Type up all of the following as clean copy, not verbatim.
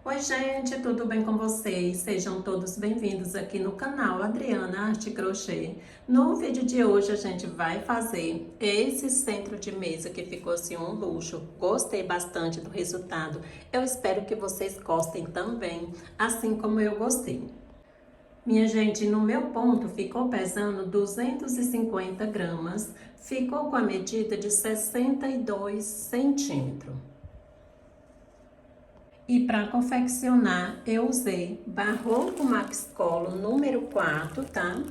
Oi gente, tudo bem com vocês? Sejam todos bem-vindos aqui no canal Adriana Arte Crochê. No vídeo de hoje a gente vai fazer esse centro de mesa que ficou assim um luxo. Gostei bastante do resultado. Eu espero que vocês gostem também, assim como eu gostei. Minha gente, no meu ponto ficou pesando 250 gramas, ficou com a medida de 62 centímetros. E para confeccionar, eu usei Barroco Max Colo número 4, tá?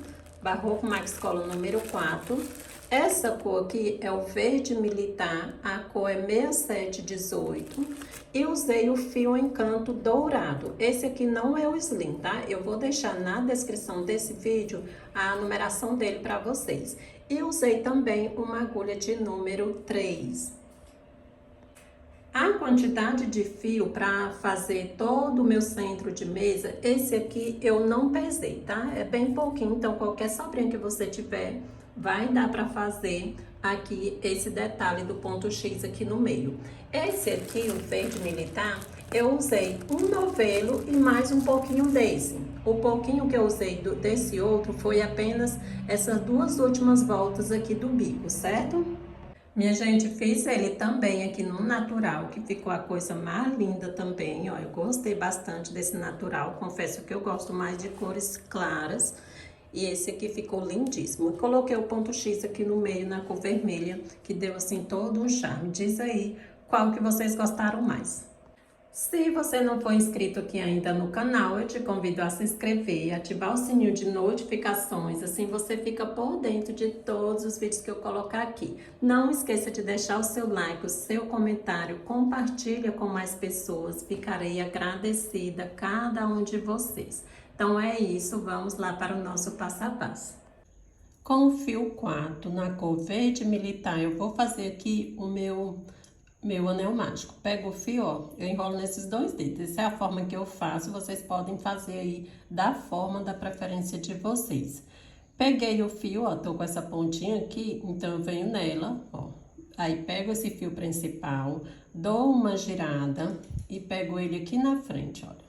Barroco Max Colo número 4. Essa cor aqui é o verde militar, a cor é 6718. E usei o fio Encanto dourado. Esse aqui não é o slim, tá? Eu vou deixar na descrição desse vídeo a numeração dele para vocês. E usei também uma agulha de número 3. A quantidade de fio para fazer todo o meu centro de mesa, esse aqui eu não pesei, tá? É bem pouquinho, então qualquer sobrinha que você tiver, vai dar para fazer aqui esse detalhe do ponto X aqui no meio. Esse aqui, o verde militar, eu usei um novelo e mais um pouquinho desse. O pouquinho que eu usei desse outro foi apenas essas duas últimas voltas aqui do bico, certo? Minha gente, fiz ele também aqui no natural, que ficou a coisa mais linda também, ó. Eu gostei bastante desse natural, confesso que eu gosto mais de cores claras. E esse aqui ficou lindíssimo. Eu coloquei o ponto X aqui no meio, na cor vermelha, que deu assim todo um charme. Diz aí qual que vocês gostaram mais. Se você não for inscrito aqui ainda no canal, eu te convido a se inscrever e ativar o sininho de notificações, assim você fica por dentro de todos os vídeos que eu colocar aqui. Não esqueça de deixar o seu like, o seu comentário, compartilha com mais pessoas, ficarei agradecida a cada um de vocês. Então é isso, vamos lá para o nosso passo a passo. Com o fio 4 na cor verde militar, eu vou fazer aqui o meu anel mágico. Pego o fio, ó, eu enrolo nesses dois dedos. Essa é a forma que eu faço, vocês podem fazer aí da forma da preferência de vocês. Peguei o fio, ó, tô com essa pontinha aqui, então eu venho nela, ó. Aí pego esse fio principal, dou uma girada e pego ele aqui na frente, olha.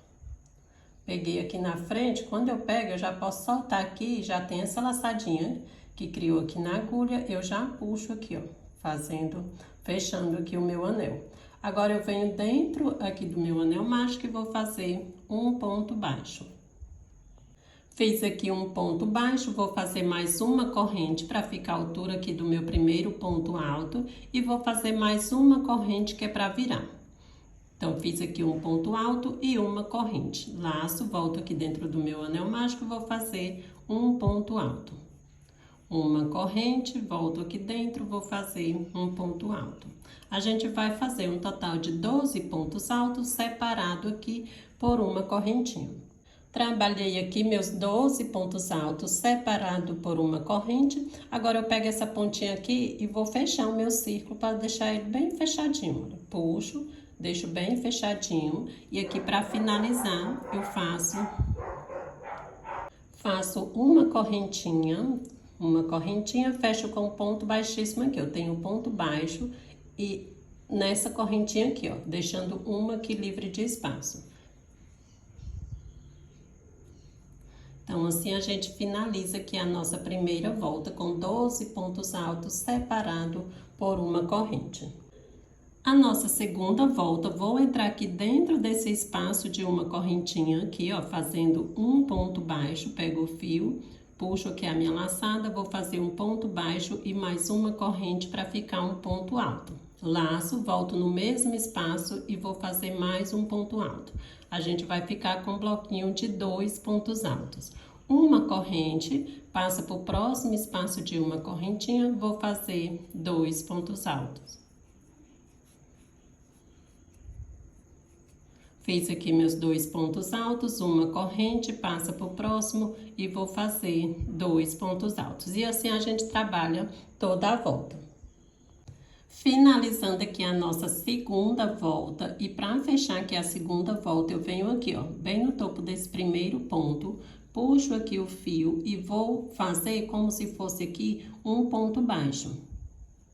Peguei aqui na frente, quando eu pego, eu já posso soltar aqui, já tem essa laçadinha que criou aqui na agulha, eu já puxo aqui, ó, fechando aqui o meu anel. Agora, eu venho dentro aqui do meu anel mágico e vou fazer um ponto baixo. Fiz aqui um ponto baixo, vou fazer mais uma corrente para ficar a altura aqui do meu primeiro ponto alto e vou fazer mais uma corrente que é para virar. Então, fiz aqui um ponto alto e uma corrente. Laço, volto aqui dentro do meu anel mágico e vou fazer um ponto alto. Uma corrente, volto aqui dentro, vou fazer um ponto alto. A gente vai fazer um total de 12 pontos altos separado aqui por uma correntinha. Trabalhei aqui meus 12 pontos altos separado por uma corrente. Agora eu pego essa pontinha aqui e vou fechar o meu círculo para deixar ele bem fechadinho. Puxo, deixo bem fechadinho e aqui para finalizar eu faço uma correntinha, fecho com ponto baixíssimo aqui. Eu tenho um ponto baixo e nessa correntinha aqui, ó, deixando uma aqui livre de espaço. Então, assim a gente finaliza aqui a nossa primeira volta com 12 pontos altos separado por uma corrente. A nossa segunda volta, vou entrar aqui dentro desse espaço de uma correntinha aqui, ó, fazendo um ponto baixo, pego o fio, puxo aqui a minha laçada, vou fazer um ponto baixo e mais uma corrente para ficar um ponto alto. Laço, volto no mesmo espaço e vou fazer mais um ponto alto. A gente vai ficar com um bloquinho de 2 pontos altos. Uma corrente, passa para o próximo espaço de uma correntinha, vou fazer 2 pontos altos. Fiz aqui meus 2 pontos altos, uma corrente, passa para o próximo e vou fazer 2 pontos altos. E assim a gente trabalha toda a volta. Finalizando aqui a nossa segunda volta, e para fechar aqui a segunda volta, eu venho aqui, ó, bem no topo desse primeiro ponto, puxo aqui o fio e vou fazer como se fosse aqui um ponto baixo.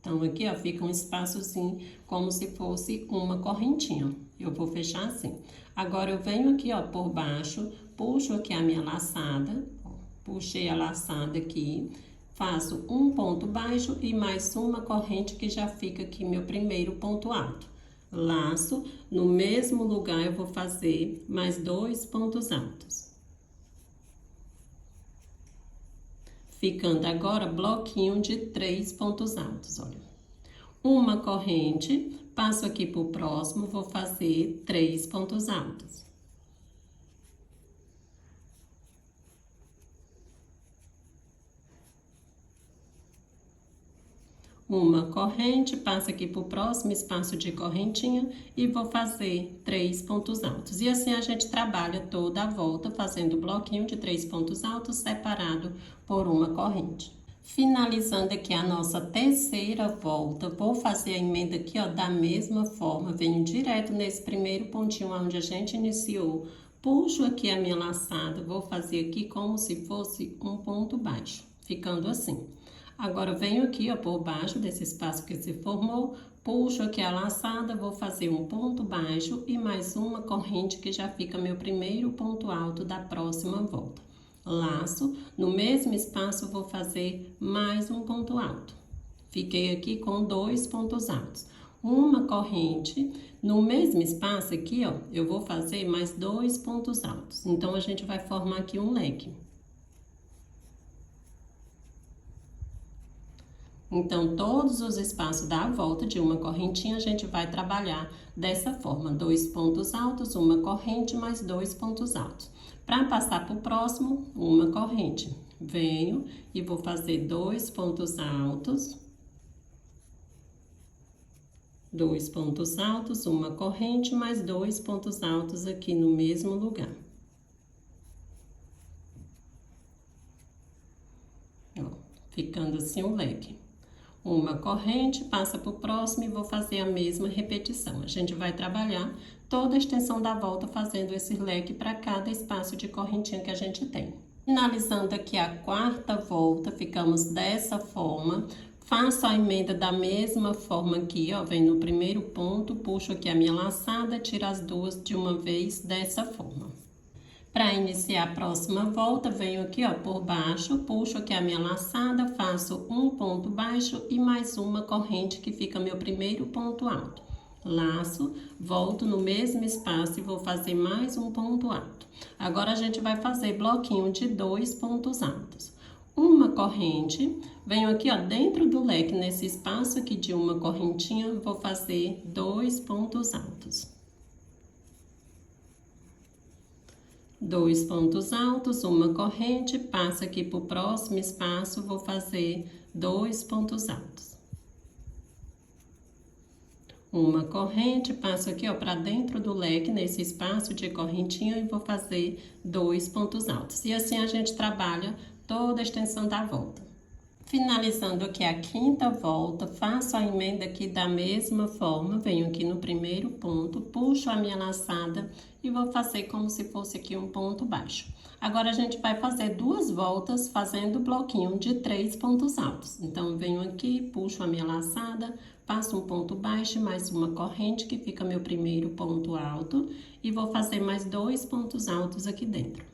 Então, aqui, ó, fica um espaçozinho como se fosse uma correntinha. Eu vou fechar assim. Agora, eu venho aqui, ó, por baixo, puxo aqui a minha laçada, ó, puxei a laçada aqui, faço um ponto baixo e mais uma corrente que já fica aqui meu primeiro ponto alto. Laço, no mesmo lugar eu vou fazer mais 2 pontos altos. Ficando agora bloquinho de 3 pontos altos, olha. Uma corrente, passo aqui pro próximo, vou fazer 3 pontos altos. Uma corrente, passo aqui pro próximo espaço de correntinha e vou fazer 3 pontos altos. E assim a gente trabalha toda a volta, fazendo bloquinho de 3 pontos altos separado por uma corrente. Finalizando aqui a nossa terceira volta, vou fazer a emenda aqui, ó, da mesma forma, venho direto nesse primeiro pontinho onde a gente iniciou, puxo aqui a minha laçada, vou fazer aqui como se fosse um ponto baixo, ficando assim. Agora, eu venho aqui, ó, por baixo desse espaço que se formou, puxo aqui a laçada, vou fazer um ponto baixo e mais uma corrente que já fica meu primeiro ponto alto da próxima volta. Laço, no mesmo espaço vou fazer mais um ponto alto. Fiquei aqui com 2 pontos altos. Uma corrente, no mesmo espaço aqui, ó, eu vou fazer mais 2 pontos altos. Então, a gente vai formar aqui um leque. Então, todos os espaços da volta de uma correntinha, a gente vai trabalhar dessa forma. 2 pontos altos, uma corrente, mais 2 pontos altos. Para passar para o próximo, uma corrente. Venho e vou fazer 2 pontos altos. 2 pontos altos, uma corrente, mais 2 pontos altos aqui no mesmo lugar. Ó, ficando assim o leque. Uma corrente, passa para o próximo e vou fazer a mesma repetição. A gente vai trabalhar toda a extensão da volta fazendo esse leque para cada espaço de correntinha que a gente tem. Finalizando aqui a quarta volta, ficamos dessa forma. Faço a emenda da mesma forma aqui, ó, vem no primeiro ponto, puxo aqui a minha laçada, tiro as duas de uma vez dessa forma. Para iniciar a próxima volta, venho aqui, ó, por baixo, puxo aqui a minha laçada, faço um ponto baixo e mais uma corrente que fica meu primeiro ponto alto. Laço, volto no mesmo espaço e vou fazer mais um ponto alto. Agora, a gente vai fazer bloquinho de 2 pontos altos. Uma corrente, venho aqui, ó, dentro do leque, nesse espaço aqui de uma correntinha, vou fazer 2 pontos altos. 2 pontos altos, uma corrente, passo aqui para o próximo espaço, vou fazer 2 pontos altos. Uma corrente, passo aqui, ó, para dentro do leque, nesse espaço de correntinha, e vou fazer 2 pontos altos. E assim a gente trabalha toda a extensão da volta. Finalizando aqui a quinta volta, faço a emenda aqui da mesma forma, venho aqui no primeiro ponto, puxo a minha laçada e vou fazer como se fosse aqui um ponto baixo. Agora, a gente vai fazer 2 voltas fazendo bloquinho de 3 pontos altos. Então, venho aqui, puxo a minha laçada, faço um ponto baixo, mais uma corrente que fica meu primeiro ponto alto e vou fazer mais 2 pontos altos aqui dentro.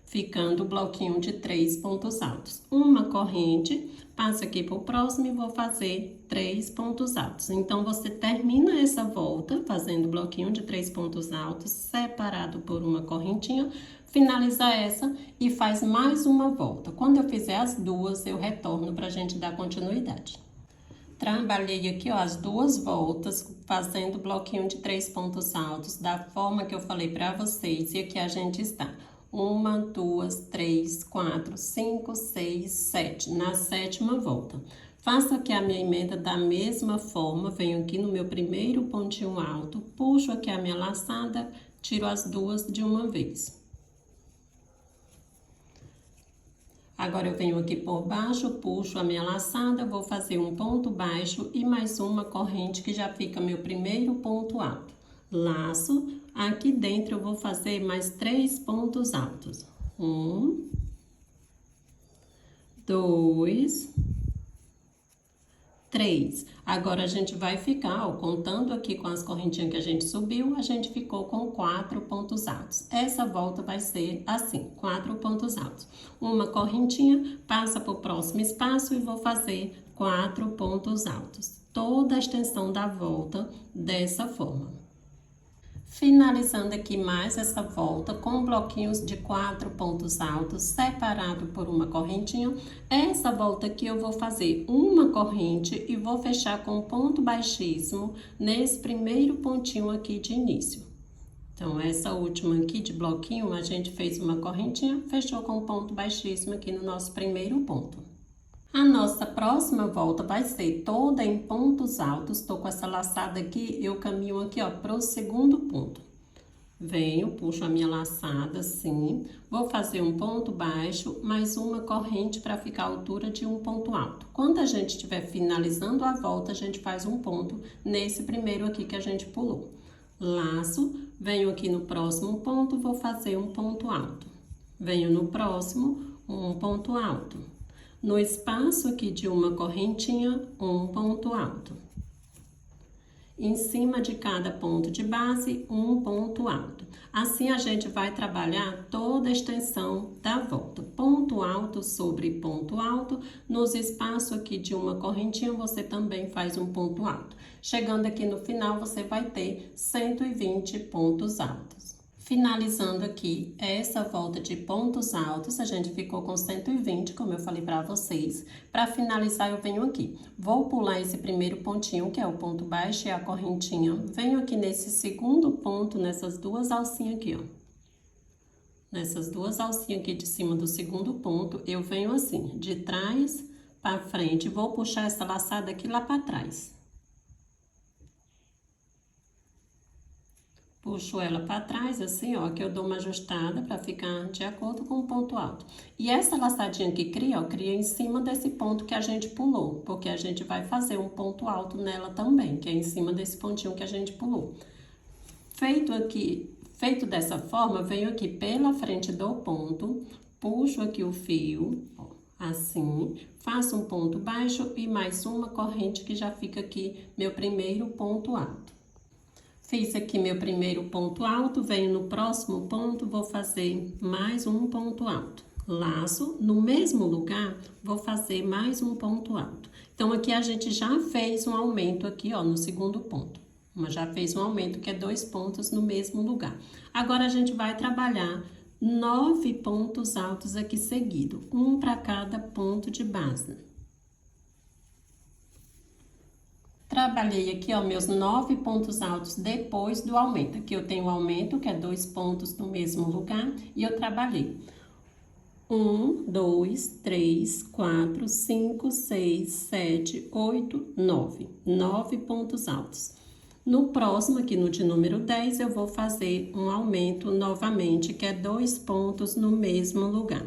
Ficando o bloquinho de 3 pontos altos. Uma corrente, passo aqui para o próximo e vou fazer 3 pontos altos. Então, você termina essa volta fazendo bloquinho de 3 pontos altos, separado por uma correntinha, finaliza essa e faz mais uma volta. Quando eu fizer as duas, eu retorno para a gente dar continuidade. Trabalhei aqui, ó, as 2 voltas, fazendo bloquinho de 3 pontos altos, da forma que eu falei para vocês, e aqui a gente está. 1, 2, 3, 4, 5, 6, 7, na 7ª volta. Faço aqui a minha emenda da mesma forma, venho aqui no meu primeiro pontinho alto, puxo aqui a minha laçada, tiro as duas de uma vez. Agora, eu venho aqui por baixo, puxo a minha laçada, vou fazer um ponto baixo e mais uma corrente que já fica meu primeiro ponto alto. Laço, aqui dentro eu vou fazer mais 3 pontos altos. 1, 2, 3. Agora, a gente vai ficar, ó, contando aqui com as correntinhas que a gente subiu, a gente ficou com 4 pontos altos. Essa volta vai ser assim, 4 pontos altos. Uma correntinha, passa para o próximo espaço e vou fazer 4 pontos altos. Toda a extensão da volta dessa forma. Finalizando aqui mais essa volta com bloquinhos de 4 pontos altos separado por uma correntinha. Essa volta aqui eu vou fazer uma corrente e vou fechar com um ponto baixíssimo nesse primeiro pontinho aqui de início. Então, essa última aqui de bloquinho, a gente fez uma correntinha, fechou com um ponto baixíssimo aqui no nosso primeiro ponto. A nossa próxima volta vai ser toda em pontos altos. Tô com essa laçada aqui, eu caminho aqui, ó, pro segundo ponto. Venho, puxo a minha laçada assim, vou fazer um ponto baixo, mais uma corrente para ficar a altura de um ponto alto. Quando a gente estiver finalizando a volta, a gente faz um ponto nesse primeiro aqui que a gente pulou. Laço, venho aqui no próximo ponto, vou fazer um ponto alto. Venho no próximo, um ponto alto. No espaço aqui de uma correntinha, um ponto alto. Em cima de cada ponto de base, um ponto alto. Assim, a gente vai trabalhar toda a extensão da volta. Ponto alto sobre ponto alto. Nos espaços aqui de uma correntinha, você também faz um ponto alto. Chegando aqui no final, você vai ter 120 pontos altos. Finalizando aqui essa volta de pontos altos, a gente ficou com 120, como eu falei para vocês. Para finalizar, eu venho aqui. Vou pular esse primeiro pontinho, que é o ponto baixo e a correntinha. Venho aqui nesse segundo ponto, nessas duas alcinhas aqui, ó. Nessas duas alcinhas aqui de cima do segundo ponto, eu venho assim, de trás para frente. Vou puxar essa laçada aqui lá para trás. Puxo ela para trás, assim, ó, que eu dou uma ajustada para ficar de acordo com o ponto alto. E essa laçadinha que cria, ó, cria em cima desse ponto que a gente pulou, porque a gente vai fazer um ponto alto nela também, que é em cima desse pontinho que a gente pulou. Feito dessa forma, venho aqui pela frente do ponto, puxo aqui o fio, ó, assim, faço um ponto baixo e mais uma corrente que já fica aqui meu primeiro ponto alto. Fiz aqui meu primeiro ponto alto, venho no próximo ponto, vou fazer mais um ponto alto. Laço, no mesmo lugar, vou fazer mais um ponto alto. Então, aqui a gente já fez um aumento aqui, ó, no segundo ponto. Mas já fez um aumento que é 2 pontos no mesmo lugar. Agora, a gente vai trabalhar 9 pontos altos aqui seguido, um para cada ponto de base. Trabalhei aqui, ó, meus 9 pontos altos depois do aumento. Aqui eu tenho o aumento, que é 2 pontos no mesmo lugar, e eu trabalhei 1, 2, 3, 4, 5, 6, 7, 8, 9. 9 pontos altos. No próximo, aqui no de número 10, eu vou fazer um aumento novamente, que é 2 pontos no mesmo lugar.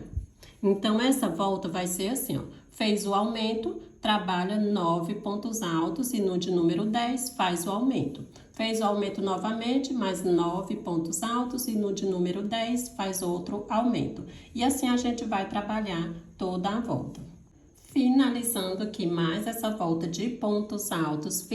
Então, essa volta vai ser assim, ó. Fez o aumento, trabalha 9 pontos altos e no de número 10 faz o aumento. Fez o aumento novamente, mais 9 pontos altos e no de número 10 faz outro aumento. E assim a gente vai trabalhar toda a volta. Finalizando aqui mais essa volta de pontos altos,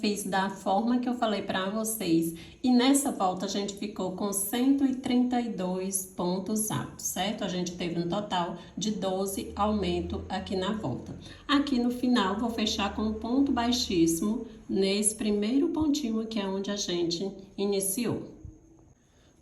fiz da forma que eu falei para vocês. E nessa volta a gente ficou com 132 pontos altos, certo? A gente teve um total de 12 aumentos aqui na volta. Aqui no final vou fechar com um ponto baixíssimo nesse primeiro pontinho que é onde a gente iniciou.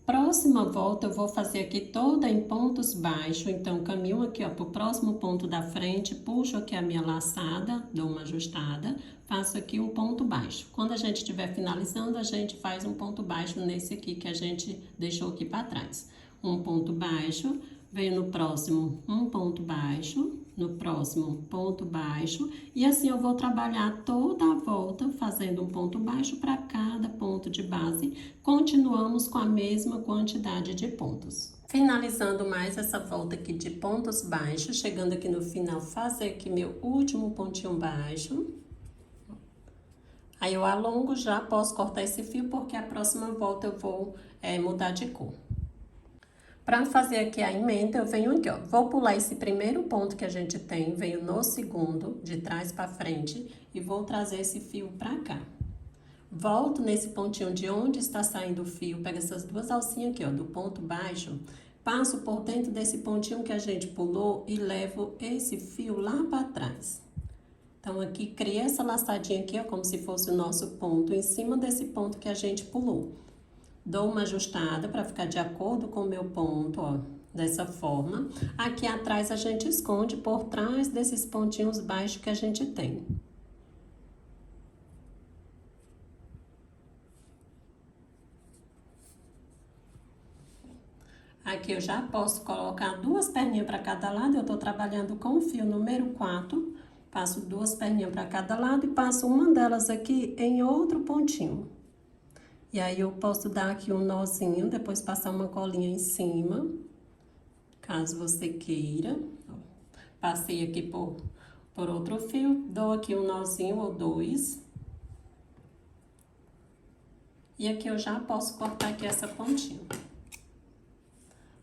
Próxima volta eu vou fazer aqui toda em pontos baixos, então caminho aqui, ó, pro próximo ponto da frente, puxo aqui a minha laçada, dou uma ajustada, faço aqui um ponto baixo. Quando a gente estiver finalizando, a gente faz um ponto baixo nesse aqui que a gente deixou aqui para trás. Um ponto baixo, venho no próximo um ponto baixo, no próximo ponto baixo, e assim eu vou trabalhar toda a volta fazendo um ponto baixo para cada ponto de base. Continuamos com a mesma quantidade de pontos. Finalizando mais essa volta aqui de pontos baixos, chegando aqui no final, fazer aqui meu último pontinho baixo. Aí eu alongo, já posso cortar esse fio, porque a próxima volta eu vou mudar de cor. Para fazer aqui a emenda, eu venho aqui, ó, vou pular esse primeiro ponto que a gente tem, venho no segundo, de trás para frente, e vou trazer esse fio para cá. Volto nesse pontinho de onde está saindo o fio, pego essas duas alcinhas aqui, ó, do ponto baixo, passo por dentro desse pontinho que a gente pulou e levo esse fio lá para trás. Então, aqui, criei essa laçadinha aqui, ó, como se fosse o nosso ponto, em cima desse ponto que a gente pulou. Dou uma ajustada para ficar de acordo com o meu ponto, ó, dessa forma. Aqui atrás a gente esconde por trás desses pontinhos baixos que a gente tem. Aqui eu já posso colocar duas perninhas para cada lado, eu tô trabalhando com o fio número 4, passo duas perninhas para cada lado e passo uma delas aqui em outro pontinho. E aí, eu posso dar aqui um nozinho, depois passar uma colinha em cima, caso você queira. Passei aqui por outro fio, dou aqui um nozinho ou dois. E aqui eu já posso cortar aqui essa pontinha.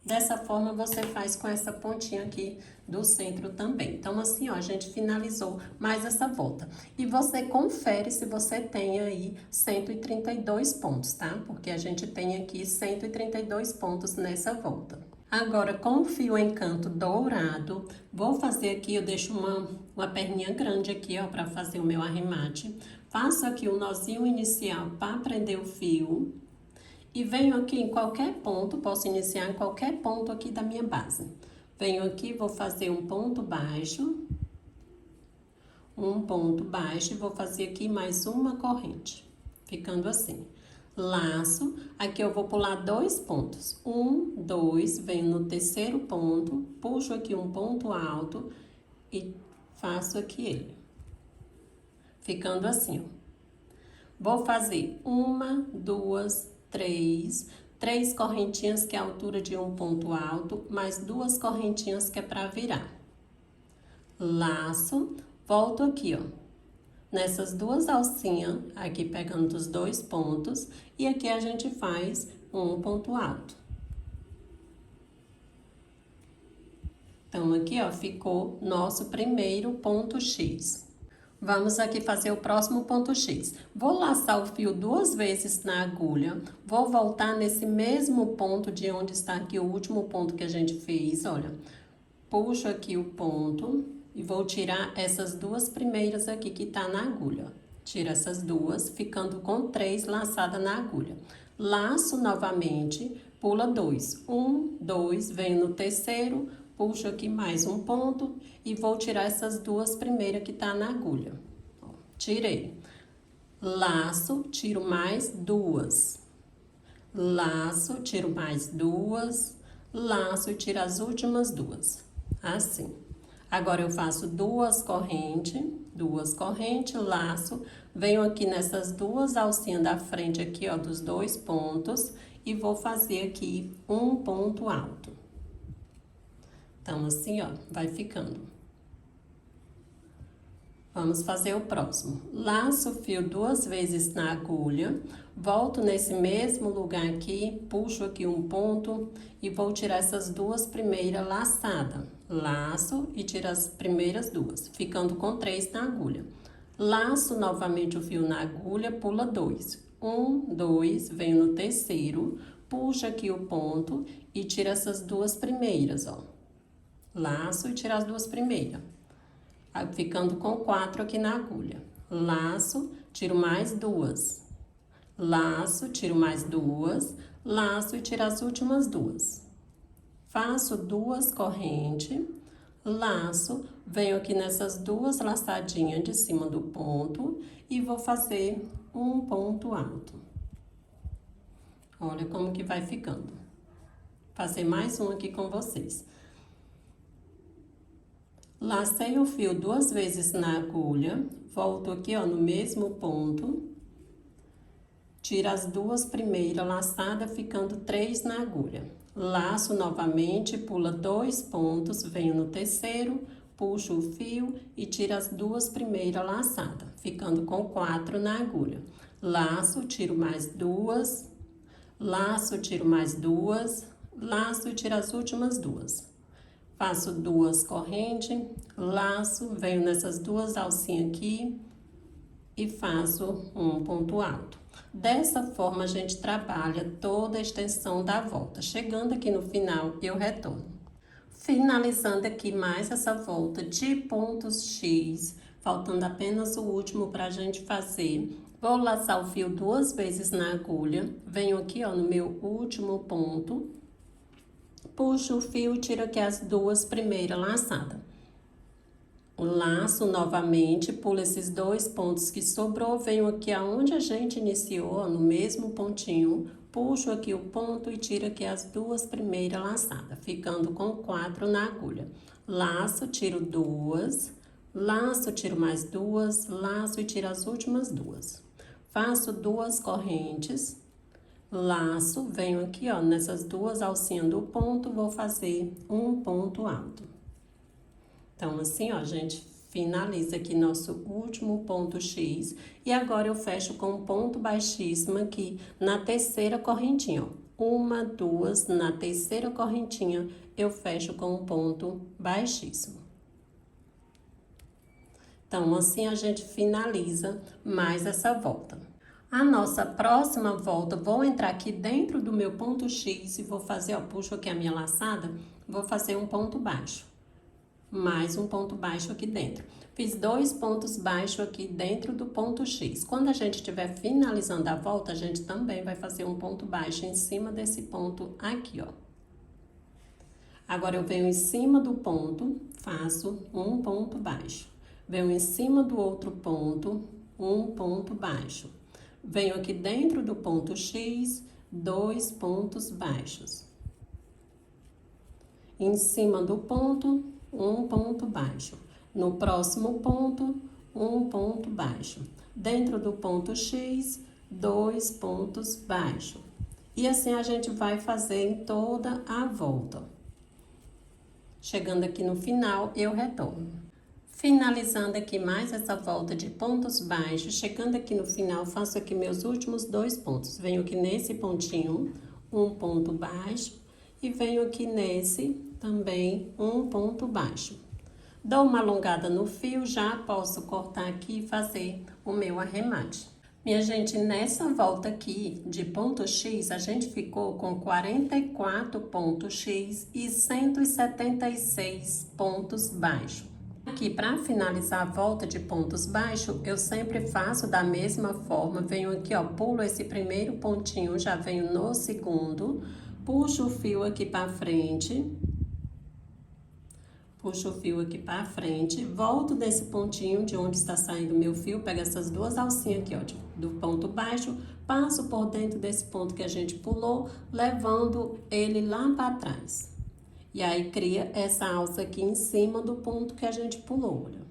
Dessa forma, você faz com essa pontinha aqui do centro também. Então, assim, ó, a gente finalizou mais essa volta. E você confere se você tem aí 132 pontos, tá? Porque a gente tem aqui 132 pontos nessa volta. Agora, com o fio encanto dourado, vou fazer aqui, eu deixo uma perninha grande aqui, ó, pra fazer o meu arremate. Faço aqui o nozinho inicial para prender o fio. E venho aqui em qualquer ponto, posso iniciar em qualquer ponto aqui da minha base. Venho aqui, vou fazer um ponto baixo e vou fazer aqui mais uma corrente, ficando assim. Laço, aqui eu vou pular dois pontos, 1, 2, venho no terceiro ponto, puxo aqui um ponto alto e faço aqui ele, ficando assim, ó. Vou fazer uma, duas, três correntinhas que é a altura de um ponto alto, mais duas correntinhas que é para virar. Laço, volto aqui, ó, nessas duas alcinhas, aqui pegando os dois pontos, e aqui a gente faz um ponto alto. Então, aqui, ó, ficou nosso primeiro ponto X. Vamos aqui fazer o próximo ponto X. Vou laçar o fio duas vezes na agulha, vou voltar nesse mesmo ponto de onde está aqui o último ponto que a gente fez, olha. Puxo aqui o ponto e vou tirar essas duas primeiras aqui que tá na agulha. Tiro essas duas, ficando com 3 laçadas na agulha. Laço novamente, pula 2. 1, 2, venho no terceiro, puxo aqui mais um ponto e vou tirar essas duas primeiras que tá na agulha. Ó, tirei. Laço, tiro mais duas. Laço, tiro mais duas. Laço e tiro as últimas duas. Assim. Agora, eu faço duas correntes, laço, venho aqui nessas duas alcinhas da frente aqui, ó, dos dois pontos, e vou fazer aqui um ponto alto. Então, assim, ó, vai ficando. Vamos fazer o próximo. Laço o fio duas vezes na agulha, volto nesse mesmo lugar aqui, puxo aqui um ponto e vou tirar essas duas primeiras laçadas. Laço e tiro as primeiras duas, ficando com 3 na agulha. Laço novamente o fio na agulha, pula 2. 1, 2, venho no terceiro, puxo aqui o ponto e tiro essas duas primeiras, ó. Laço e tiro as duas primeiras. Ficando com 4 aqui na agulha. Laço, tiro mais duas. Laço, tiro mais duas. Laço e tiro as últimas duas. Faço duas correntes. Laço, venho aqui nessas duas laçadinhas de cima do ponto e vou fazer um ponto alto. Olha como que vai ficando. Fazer mais um aqui com vocês. Lacei o fio duas vezes na agulha, volto aqui, ó, no mesmo ponto, tiro as duas primeiras laçadas, ficando 3 na agulha. Laço novamente, pula 2 pontos, venho no terceiro, puxo o fio e tiro as duas primeiras laçadas, ficando com 4 na agulha. Laço, tiro mais duas, laço, tiro mais duas, laço e tiro as últimas duas. Faço duas correntes, laço, venho nessas duas alcinhas aqui e faço um ponto alto. Dessa forma, a gente trabalha toda a extensão da volta. Chegando aqui no final, eu retorno. Finalizando aqui mais essa volta de pontos X, faltando apenas o último para a gente fazer. Vou laçar o fio duas vezes na agulha, venho aqui, ó, no meu último ponto, puxo o fio e tiro aqui as duas primeiras laçadas. Laço novamente, pulo esses dois pontos que sobrou, venho aqui aonde a gente iniciou, ó, no mesmo pontinho, puxo aqui o ponto e tiro aqui as duas primeiras laçadas, ficando com 4 na agulha. Laço, tiro duas, laço, tiro mais duas, laço e tiro as últimas duas. Faço duas correntes, laço, venho aqui, ó, nessas duas alcinhas do ponto, vou fazer um ponto alto. Então, assim, ó, a gente finaliza aqui nosso último ponto X. E agora eu fecho com um ponto baixíssimo aqui na terceira correntinha, ó. Uma, duas, na terceira correntinha, eu fecho com um ponto baixíssimo. Então, assim a gente finaliza mais essa volta. A nossa próxima volta, vou entrar aqui dentro do meu ponto X e vou fazer, ó, puxo aqui a minha laçada, vou fazer um ponto baixo. Mais um ponto baixo aqui dentro. Fiz dois pontos baixos aqui dentro do ponto X. Quando a gente estiver finalizando a volta, a gente também vai fazer um ponto baixo em cima desse ponto aqui, ó. Agora, eu venho em cima do ponto, faço um ponto baixo. Venho em cima do outro ponto, um ponto baixo. Venho aqui dentro do ponto X, dois pontos baixos. Em cima do ponto, um ponto baixo. No próximo ponto, um ponto baixo. Dentro do ponto X, dois pontos baixos. E assim a gente vai fazer em toda a volta. Chegando aqui no final, eu retorno. Finalizando aqui mais essa volta de pontos baixos, chegando aqui no final, faço aqui meus últimos dois pontos. Venho aqui nesse pontinho, um ponto baixo, e venho aqui nesse também um ponto baixo. Dou uma alongada no fio, já posso cortar aqui e fazer o meu arremate. Minha gente, nessa volta aqui de ponto X, a gente ficou com 44 pontos X e 176 pontos baixos. Aqui, para finalizar a volta de pontos baixos, eu sempre faço da mesma forma. Venho aqui, ó, pulo esse primeiro pontinho, já venho no segundo, puxo o fio aqui para frente. Puxo o fio aqui para frente, volto desse pontinho de onde está saindo meu fio, pego essas duas alcinhas aqui, ó, do ponto baixo, passo por dentro desse ponto que a gente pulou, levando ele lá para trás. E aí, cria essa alça aqui em cima do ponto que a gente pulou, olha.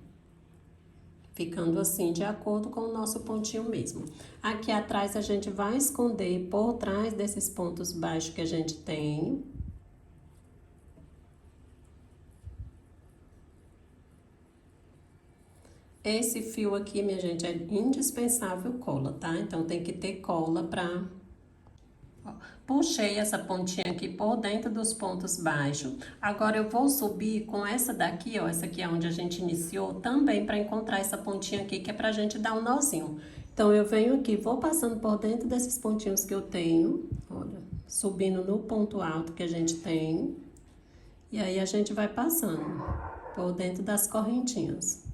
Ficando assim, de acordo com o nosso pontinho mesmo. Aqui atrás, a gente vai esconder por trás desses pontos baixos que a gente tem. Esse fio aqui, minha gente, é indispensável cola, tá? Então, tem que ter cola pra... Ó, puxei essa pontinha aqui por dentro dos pontos baixos. Agora, eu vou subir com essa daqui, ó. Essa aqui é onde a gente iniciou, também pra encontrar essa pontinha aqui, que é pra gente dar um nozinho. Então, eu venho aqui, vou passando por dentro desses pontinhos que eu tenho. Olha, subindo no ponto alto que a gente tem. E aí, a gente vai passando por dentro das correntinhas.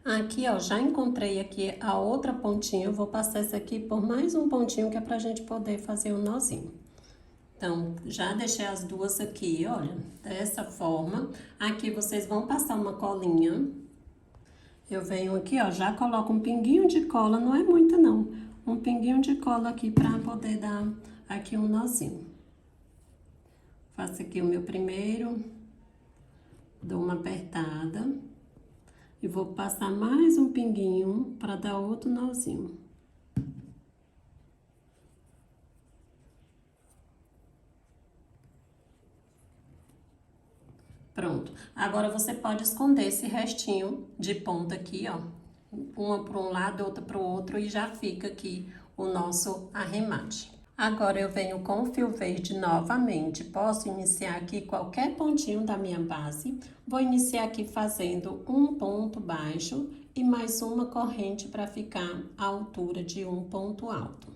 Aqui, ó, já encontrei aqui a outra pontinha, eu vou passar essa aqui por mais um pontinho que é pra gente poder fazer o nozinho. Então, já deixei as duas aqui, olha, dessa forma. Aqui vocês vão passar uma colinha. Eu venho aqui, ó, já coloco um pinguinho de cola, não é muito não. Um pinguinho de cola aqui pra poder dar aqui um nozinho. Faço aqui o meu primeiro, dou uma apertada. E vou passar mais um pinguinho para dar outro nozinho. Pronto. Agora, você pode esconder esse restinho de ponta aqui, ó. Uma para um lado, outra para o outro, e já fica aqui o nosso arremate. Agora, eu venho com o fio verde novamente. Posso iniciar aqui qualquer pontinho da minha base. Vou iniciar aqui fazendo um ponto baixo e mais uma corrente para ficar à altura de um ponto alto.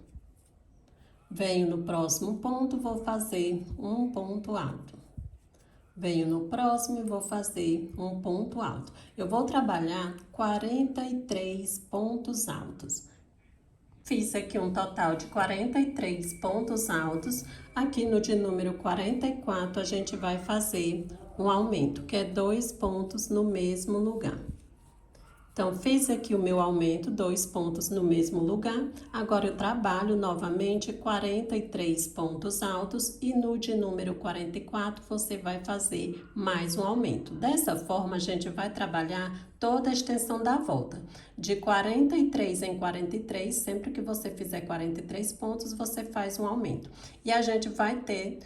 Venho no próximo ponto, vou fazer um ponto alto. Venho no próximo e vou fazer um ponto alto. Eu vou trabalhar 43 pontos altos. Fiz aqui um total de 43 pontos altos. Aqui no de número 44, a gente vai fazer um aumento, que é 2 pontos no mesmo lugar. Então, fiz aqui o meu aumento, 2 pontos no mesmo lugar. Agora, eu trabalho novamente 43 pontos altos e no de número 44, você vai fazer mais um aumento. Dessa forma, a gente vai trabalhar toda a extensão da volta. De 43 em 43, sempre que você fizer 43 pontos, você faz um aumento. E a gente vai ter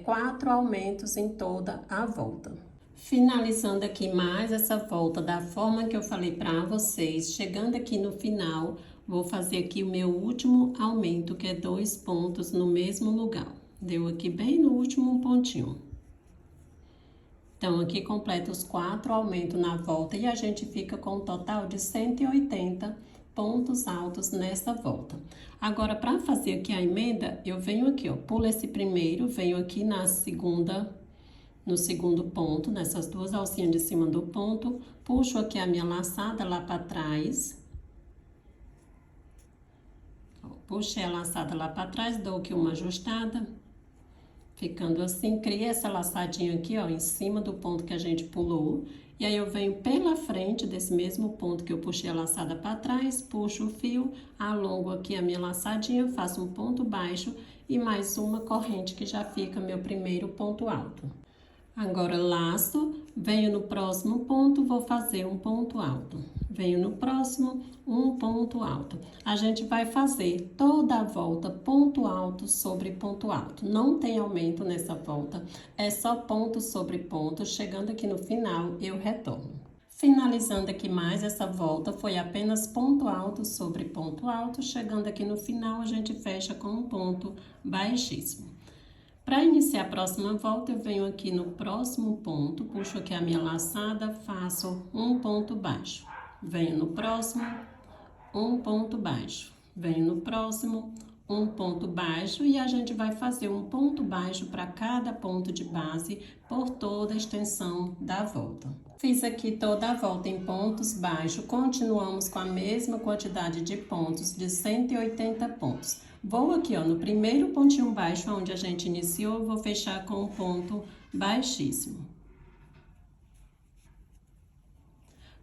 4 aumentos em toda a volta. Finalizando aqui mais essa volta da forma que eu falei para vocês, chegando aqui no final, vou fazer aqui o meu último aumento, que é 2 pontos no mesmo lugar. Deu aqui bem no último pontinho. Então, aqui completa os 4 aumentos na volta e a gente fica com um total de 180 pontos altos nessa volta. Agora, para fazer aqui a emenda, eu venho aqui, ó, pulo esse primeiro, venho aqui no segundo ponto, nessas duas alcinhas de cima do ponto, puxo aqui a minha laçada lá para trás. Puxei a laçada lá para trás, dou aqui uma ajustada. Ficando assim, cria essa laçadinha aqui, ó, em cima do ponto que a gente pulou. E aí, eu venho pela frente desse mesmo ponto que eu puxei a laçada para trás, puxo o fio, alongo aqui a minha laçadinha, faço um ponto baixo e mais uma corrente que já fica meu primeiro ponto alto. Agora, laço, venho no próximo ponto, vou fazer um ponto alto. Venho no próximo, um ponto alto. A gente vai fazer toda a volta ponto alto sobre ponto alto. Não tem aumento nessa volta, é só ponto sobre ponto. Chegando aqui no final, eu retorno. Finalizando aqui mais essa volta, foi apenas ponto alto sobre ponto alto. Chegando aqui no final, a gente fecha com um ponto baixíssimo. Para iniciar a próxima volta, eu venho aqui no próximo ponto, puxo aqui a minha laçada, faço um ponto baixo. Venho no próximo, um ponto baixo. Venho no próximo, um ponto baixo e a gente vai fazer um ponto baixo para cada ponto de base por toda a extensão da volta. Fiz aqui toda a volta em pontos baixos, continuamos com a mesma quantidade de pontos, de 180 pontos. Vou aqui, ó, no primeiro pontinho baixo, onde a gente iniciou, vou fechar com um ponto baixíssimo.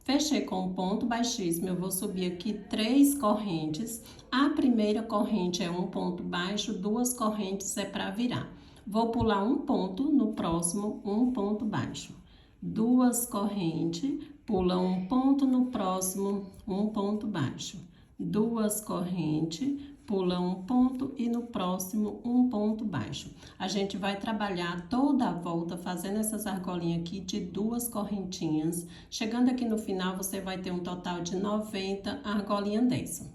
Fechei com um ponto baixíssimo, eu vou subir aqui 3 correntes. A primeira corrente é um ponto baixo, 2 correntes é para virar. Vou pular um ponto, no próximo, um ponto baixo. 2 correntes, pula um ponto, no próximo, um ponto baixo. 2 correntes, pula um ponto e no próximo um ponto baixo. A gente vai trabalhar toda a volta fazendo essas argolinhas aqui de 2 correntinhas. Chegando aqui no final, você vai ter um total de 90 argolinhas dessa.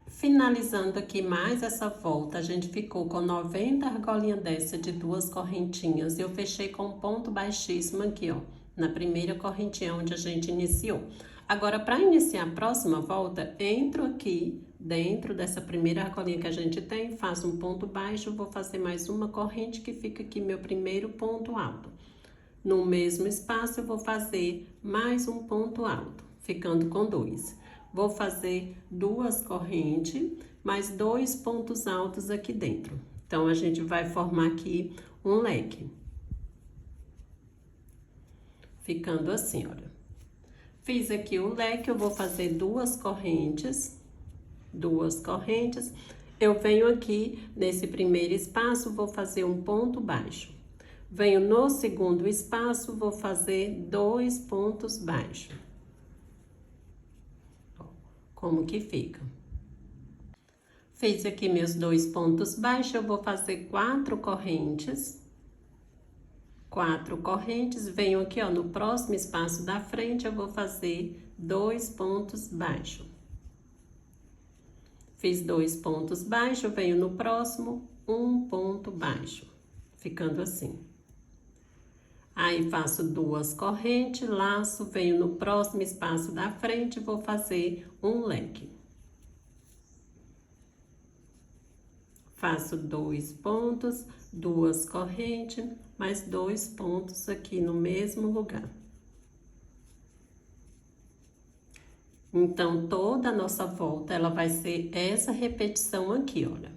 Finalizando aqui mais essa volta, a gente ficou com 90 argolinhas dessa de 2 correntinhas. Eu fechei com um ponto baixíssimo aqui, ó, na primeira correntinha onde a gente iniciou. Agora, para iniciar a próxima volta, entro aqui dentro dessa primeira argolinha que a gente tem, faço um ponto baixo, vou fazer mais uma corrente que fica aqui meu primeiro ponto alto. No mesmo espaço, eu vou fazer mais um ponto alto, ficando com 2. Vou fazer 2 correntes, mais 2 pontos altos aqui dentro. Então, a gente vai formar aqui um leque. Ficando assim, olha. Fiz aqui o leque, eu vou fazer 2 correntes. 2 correntes. Eu venho aqui nesse primeiro espaço, vou fazer um ponto baixo. Venho no segundo espaço, vou fazer 2 pontos baixos. como que fica. Fiz aqui meus 2 pontos baixos, eu vou fazer 4 correntes. 4 correntes, venho aqui, ó, no próximo espaço da frente, eu vou fazer 2 pontos baixos. Fiz 2 pontos baixos, venho no próximo, 1 ponto baixo, ficando assim. Aí, faço 2 correntes, laço, venho no próximo espaço da frente, vou fazer um leque. Faço 2 pontos, 2 correntes, mais 2 pontos aqui no mesmo lugar. Então, toda a nossa volta, ela vai ser essa repetição aqui, olha.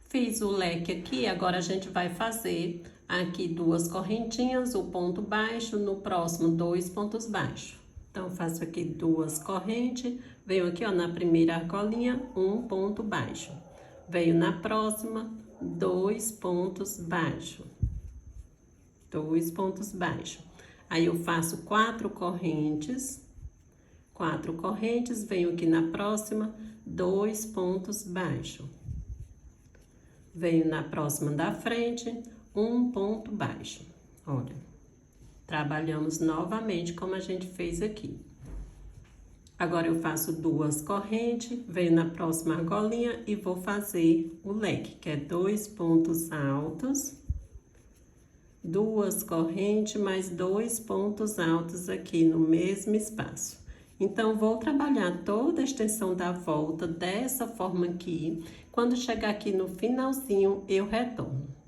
Fiz o leque aqui, agora a gente vai fazer aqui 2 correntinhas, o ponto baixo, no próximo 2 pontos baixos. Então, faço aqui 2 correntes, venho aqui, ó, na primeira argolinha, 1 ponto baixo. Venho na próxima, 2 pontos baixos. 2 pontos baixos. Aí, eu faço 4 correntes. 4 correntes, venho aqui na próxima, 2 pontos baixos. Venho na próxima da frente, 1 ponto baixo. Olha. Trabalhamos novamente como a gente fez aqui. Agora, eu faço 2 correntes, venho na próxima argolinha e vou fazer o leque, que é 2 pontos altos, 2 correntes, mais 2 pontos altos aqui no mesmo espaço. Então, vou trabalhar toda a extensão da volta dessa forma aqui. Quando chegar aqui no finalzinho, eu retorno.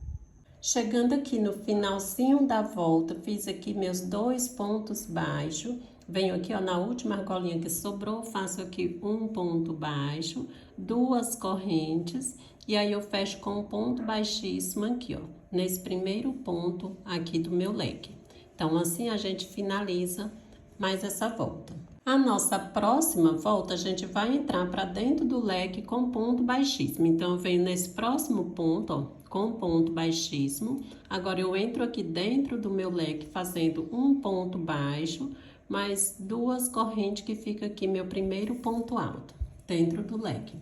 Chegando aqui no finalzinho da volta, fiz aqui meus 2 pontos baixos. Venho aqui, ó, na última argolinha que sobrou, faço aqui 1 ponto baixo, 2 correntes, e aí eu fecho com um ponto baixíssimo aqui, ó, nesse primeiro ponto aqui do meu leque. Então, assim a gente finaliza mais essa volta. A nossa próxima volta, a gente vai entrar para dentro do leque com ponto baixíssimo. Então, eu venho nesse próximo ponto, ó, com ponto baixíssimo. Agora, eu entro aqui dentro do meu leque fazendo um ponto baixo, mais 2 correntes que fica aqui meu primeiro ponto alto, dentro do leque.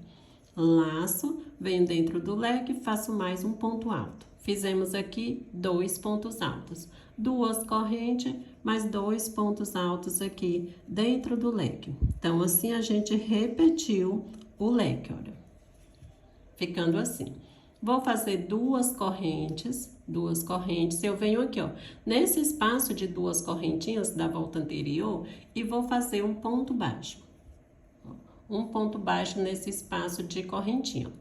Laço, venho dentro do leque, faço mais um ponto alto. Fizemos aqui 2 pontos altos. 2 correntes, mais 2 pontos altos aqui dentro do leque. Então, assim, a gente repetiu o leque, olha. Ficando assim. Vou fazer 2 correntes, eu venho aqui, ó, nesse espaço de 2 correntinhas da volta anterior e vou fazer um ponto baixo. Um ponto baixo nesse espaço de correntinha.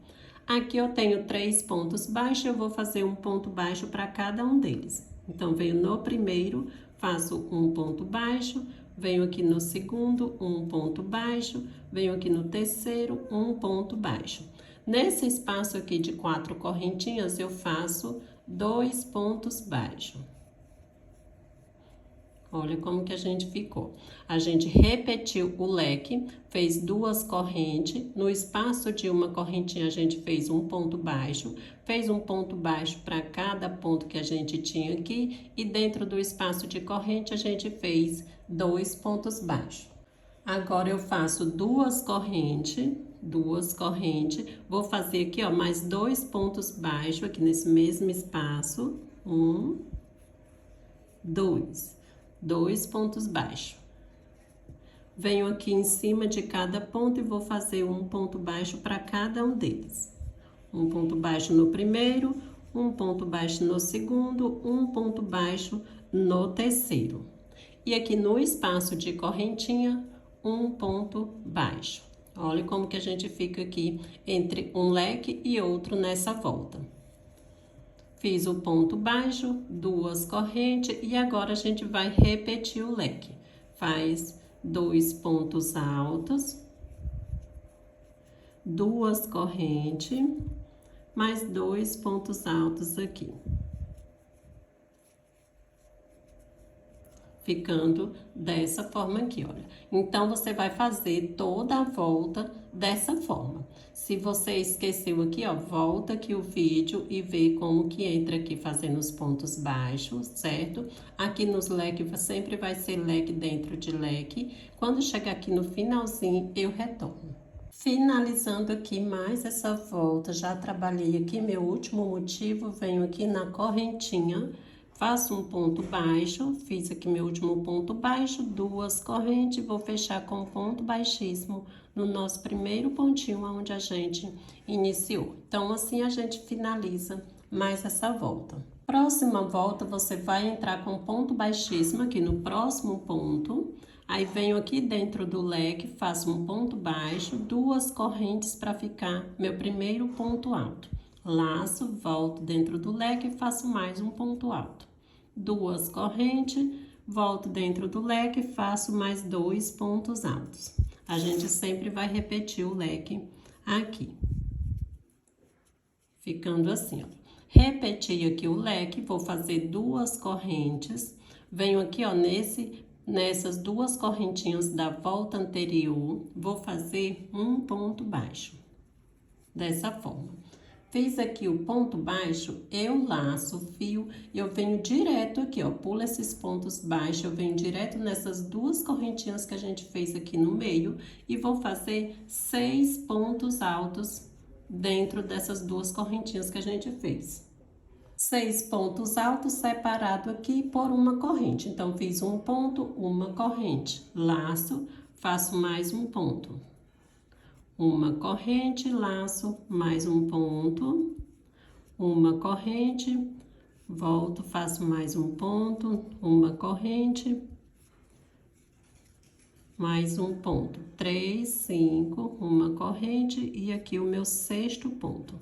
Aqui eu tenho 3 pontos baixos, eu vou fazer um ponto baixo para cada um deles. Então, venho no primeiro, faço um ponto baixo, venho aqui no segundo, um ponto baixo, venho aqui no terceiro, um ponto baixo. Nesse espaço aqui de 4 correntinhas, eu faço 2 pontos baixos. Olha como que a gente ficou. A gente repetiu o leque, fez 2 correntes. No espaço de uma correntinha, a gente fez um ponto baixo. Fez um ponto baixo para cada ponto que a gente tinha aqui. E dentro do espaço de corrente, a gente fez 2 pontos baixos. Agora, eu faço 2 correntes. Vou fazer aqui, ó, mais 2 pontos baixos aqui nesse mesmo espaço. 1, 2. 2 pontos baixos. Venho aqui em cima de cada ponto e vou fazer um ponto baixo para cada um deles. Um ponto baixo no primeiro, um ponto baixo no segundo, um ponto baixo no terceiro. E aqui no espaço de correntinha, um ponto baixo. Olha como que a gente fica aqui entre um leque e outro nessa volta. Fiz o ponto baixo, 2 correntes e agora a gente vai repetir o leque. Faz 2 pontos altos, 2 correntes, mais 2 pontos altos aqui. ficando dessa forma aqui, olha. Então, você vai fazer toda a volta dessa forma. Se você esqueceu aqui, ó, volta aqui o vídeo e vê como que entra aqui fazendo os pontos baixos, certo? Aqui nos leques sempre vai ser leque dentro de leque. Quando chegar aqui no finalzinho, eu retorno. Finalizando aqui mais essa volta, já trabalhei aqui meu último motivo, venho aqui na correntinha, faço um ponto baixo, fiz aqui meu último ponto baixo, 2 correntes, vou fechar com um ponto baixíssimo no nosso primeiro pontinho onde a gente iniciou. Então, assim a gente finaliza mais essa volta. Próxima volta, você vai entrar com ponto baixíssimo aqui no próximo ponto. Aí, venho aqui dentro do leque, faço um ponto baixo, 2 correntes para ficar meu primeiro ponto alto. Laço, volto dentro do leque e faço mais um ponto alto. 2 correntes, volto dentro do leque e faço mais 2 pontos altos. A gente sempre vai repetir o leque aqui. Ficando assim, ó. Repeti aqui o leque, vou fazer 2 correntes. Venho aqui, ó, nessas 2 correntinhas da volta anterior, vou fazer um ponto baixo. Dessa forma. Fiz aqui o ponto baixo, eu laço o fio e eu venho direto aqui, ó, pulo esses pontos baixos, eu venho direto nessas 2 correntinhas que a gente fez aqui no meio e vou fazer 6 pontos altos dentro dessas 2 correntinhas que a gente fez. 6 pontos altos separado aqui por uma corrente. Então, fiz um ponto, uma corrente, laço, faço mais um ponto. Uma corrente, laço, mais um ponto, uma corrente, volto, faço mais um ponto, uma corrente, mais um ponto. 3, 5, uma corrente e aqui o meu 6º ponto.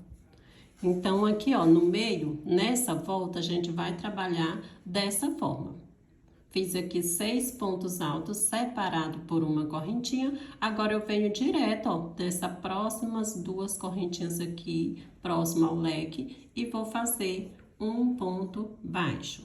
Então, aqui, ó, no meio, nessa volta, a gente vai trabalhar dessa forma. Fiz aqui 6 pontos altos separado por uma correntinha. Agora, eu venho direto, ó, nessas próximas 2 correntinhas aqui, próximo ao leque, e vou fazer um ponto baixo,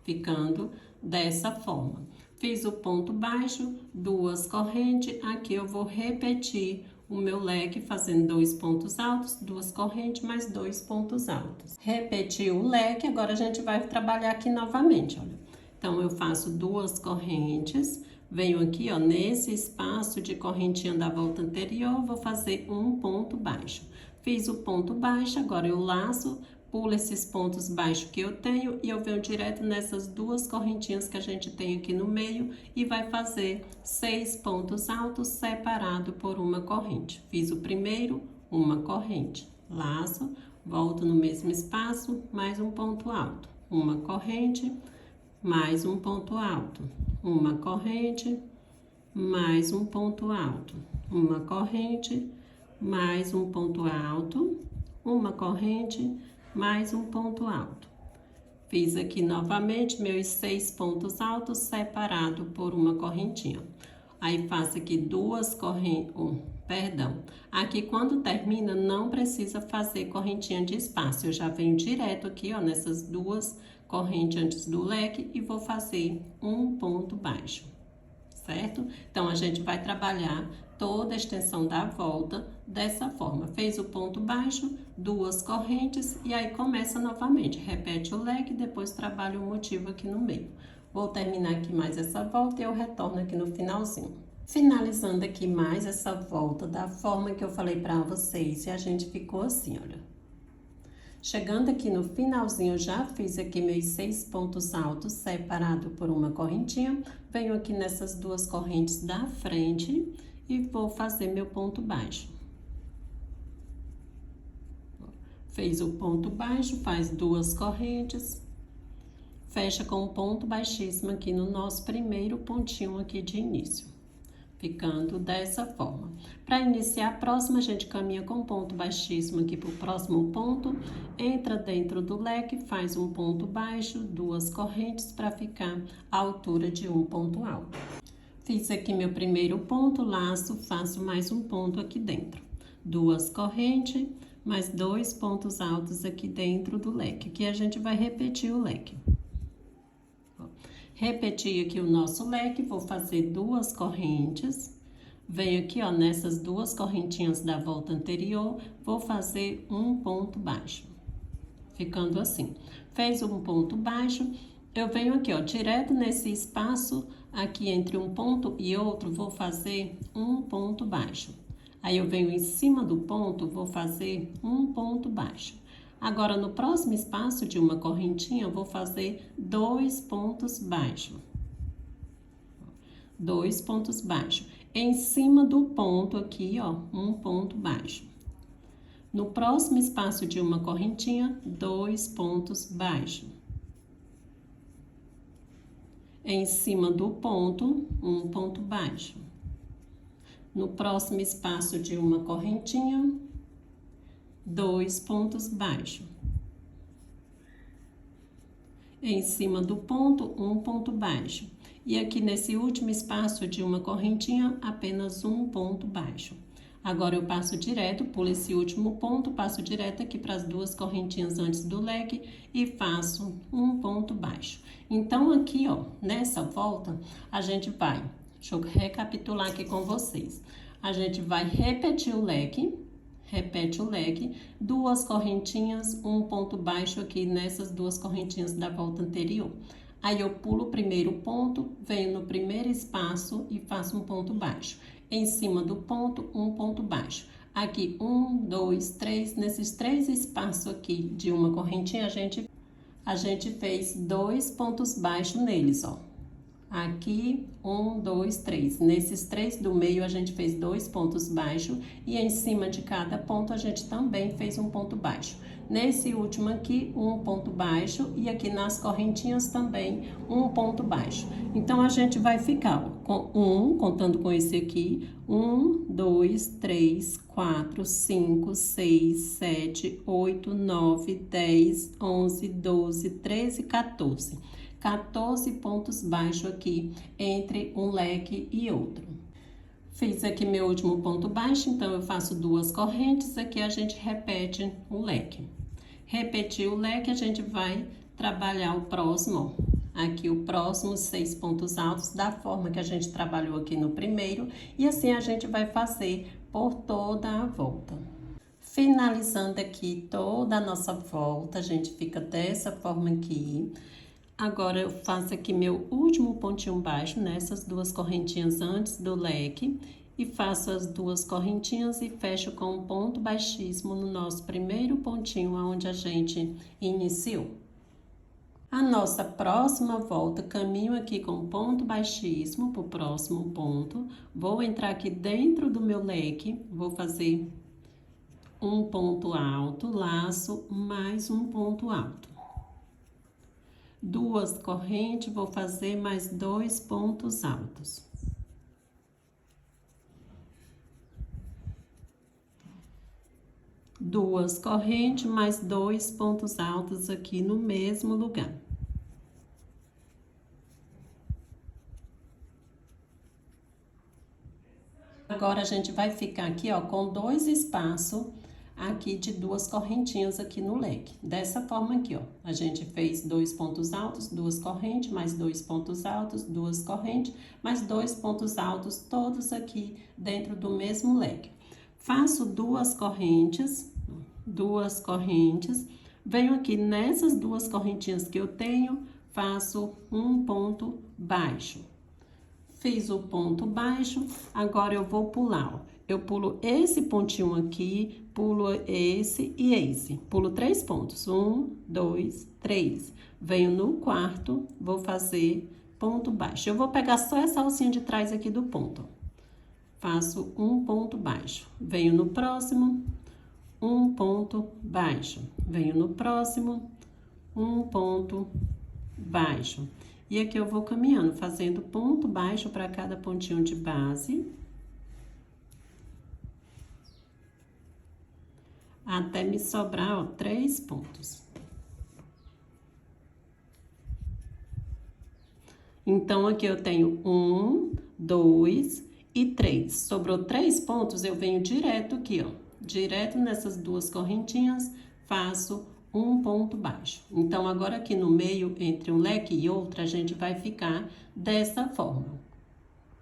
ficando dessa forma. Fiz o ponto baixo, 2 correntes, aqui eu vou repetir o meu leque fazendo 2 pontos altos, 2 correntes, mais 2 pontos altos. Repeti o leque, agora a gente vai trabalhar aqui novamente, olha. Então, eu faço 2 correntes, venho aqui, ó, nesse espaço de correntinha da volta anterior, vou fazer um ponto baixo. Fiz o ponto baixo, agora eu laço, pulo esses pontos baixos que eu tenho e eu venho direto nessas 2 correntinhas que a gente tem aqui no meio e vai fazer 6 pontos altos separado por uma corrente. Fiz o primeiro, uma corrente, laço, volto no mesmo espaço, mais um ponto alto, uma corrente, mais um ponto alto, uma corrente, mais um ponto alto, uma corrente, mais um ponto alto, uma corrente, mais um ponto alto. Fiz aqui novamente meus 6 pontos altos separado por uma correntinha. Aí faço aqui 2 correntes, aqui quando termina não precisa fazer correntinha de espaço, eu já venho direto aqui, ó, nessas 2 correntes antes do leque e vou fazer um ponto baixo, certo? Então, a gente vai trabalhar toda a extensão da volta dessa forma. Fez o ponto baixo, 2 correntes e aí começa novamente. Repete o leque, depois trabalha o motivo aqui no meio. Vou terminar aqui mais essa volta e eu retorno aqui no finalzinho. Finalizando aqui mais essa volta da forma que eu falei pra vocês e a gente ficou assim, olha. Chegando aqui no finalzinho, eu já fiz aqui meus 6 pontos altos separado por uma correntinha. Venho aqui nessas 2 correntes da frente e vou fazer meu ponto baixo. Fez o ponto baixo, faz 2 correntes, fecha com um ponto baixíssimo aqui no nosso primeiro pontinho aqui de início. Ficando dessa forma. Para iniciar a próxima, a gente caminha com um ponto baixíssimo aqui para o próximo ponto, entra dentro do leque, faz um ponto baixo, 2 correntes para ficar à altura de um ponto alto. Fiz aqui meu primeiro ponto, laço, faço mais um ponto aqui dentro. 2 correntes, mais 2 pontos altos aqui dentro do leque. Aqui a gente vai repetir o leque. Repeti aqui o nosso leque, vou fazer 2 correntes. Venho aqui, ó, nessas 2 correntinhas da volta anterior, vou fazer um ponto baixo. Ficando assim. Fez um ponto baixo, eu venho aqui, ó, direto nesse espaço aqui entre um ponto e outro, vou fazer um ponto baixo. Aí eu venho em cima do ponto, vou fazer um ponto baixo. Agora, no próximo espaço de uma correntinha, vou fazer 2 pontos baixos. 2 pontos baixos. Em cima do ponto aqui, ó, um ponto baixo. No próximo espaço de uma correntinha, 2 pontos baixos. Em cima do ponto, um ponto baixo. No próximo espaço de uma correntinha, 2 pontos baixos. Em cima do ponto, um ponto baixo. E aqui nesse último espaço de uma correntinha, apenas um ponto baixo. Agora eu passo direto, pulo esse último ponto, passo direto aqui para as 2 correntinhas antes do leque e faço um ponto baixo. Então aqui, ó, nessa volta, a gente vai, deixa eu recapitular aqui com vocês. A gente vai repetir o leque, repete o leque, 2 correntinhas, um ponto baixo aqui nessas 2 correntinhas da volta anterior. Aí eu pulo o primeiro ponto, venho no primeiro espaço e faço um ponto baixo. Em cima do ponto, um ponto baixo. Aqui, 1, 2, 3, nesses 3 espaços aqui de uma correntinha, a gente fez 2 pontos baixos neles, ó. Aqui, 1, 2, 3. Nesses 3 do meio, a gente fez 2 pontos baixos e em cima de cada ponto, a gente também fez um ponto baixo. Nesse último aqui, um ponto baixo e aqui nas correntinhas também um ponto baixo. Então, a gente vai ficar ó, com contando com esse aqui, 1, 2, 3, 4, 5, 6, 7, 8, 9, 10, 11, 12, 13, 14. 14 pontos baixos aqui entre um leque e outro. Fiz aqui meu último ponto baixo, então eu faço 2 correntes, aqui a gente repete o leque. Repetir o leque, a gente vai trabalhar o próximo, aqui o próximo 6 pontos altos, da forma que a gente trabalhou aqui no primeiro, e assim a gente vai fazer por toda a volta. Finalizando aqui toda a nossa volta, a gente fica dessa forma aqui. Agora, eu faço aqui meu último pontinho baixo nessas 2 correntinhas antes do leque e faço as 2 correntinhas e fecho com um ponto baixíssimo no nosso primeiro pontinho onde a gente iniciou. A nossa próxima volta, caminho aqui com ponto baixíssimo para o próximo ponto, vou entrar aqui dentro do meu leque, vou fazer um ponto alto, laço, mais um ponto alto. 2 correntes, vou fazer mais 2 pontos altos. Duas correntes, mais 2 pontos altos aqui no mesmo lugar. Agora, a gente vai ficar aqui, ó, com 2 espaços aqui de 2 correntinhas aqui no leque. Dessa forma aqui, ó. A gente fez 2 pontos altos, 2 correntes, mais 2 pontos altos, 2 correntes, mais 2 pontos altos, todos aqui dentro do mesmo leque. Faço 2 correntes, venho aqui nessas 2 correntinhas que eu tenho, faço um ponto baixo. Fiz o ponto baixo, agora eu vou pular, ó. Eu pulo esse pontinho aqui, pulo esse e esse. Pulo 3 pontos. 1, 2, 3. Venho no quarto, vou fazer ponto baixo. Eu vou pegar só essa alcinha de trás aqui do ponto. Faço um ponto baixo. Venho no próximo, um ponto baixo. Venho no próximo, um ponto baixo. E aqui eu vou caminhando, fazendo ponto baixo para cada pontinho de base. Até me sobrar, ó, 3 pontos. Então, aqui eu tenho 1, 2 e 3. Sobrou 3 pontos, eu venho direto aqui, ó. Direto nessas 2 correntinhas, faço um ponto baixo. Então, agora aqui no meio, entre um leque e outro, a gente vai ficar dessa forma.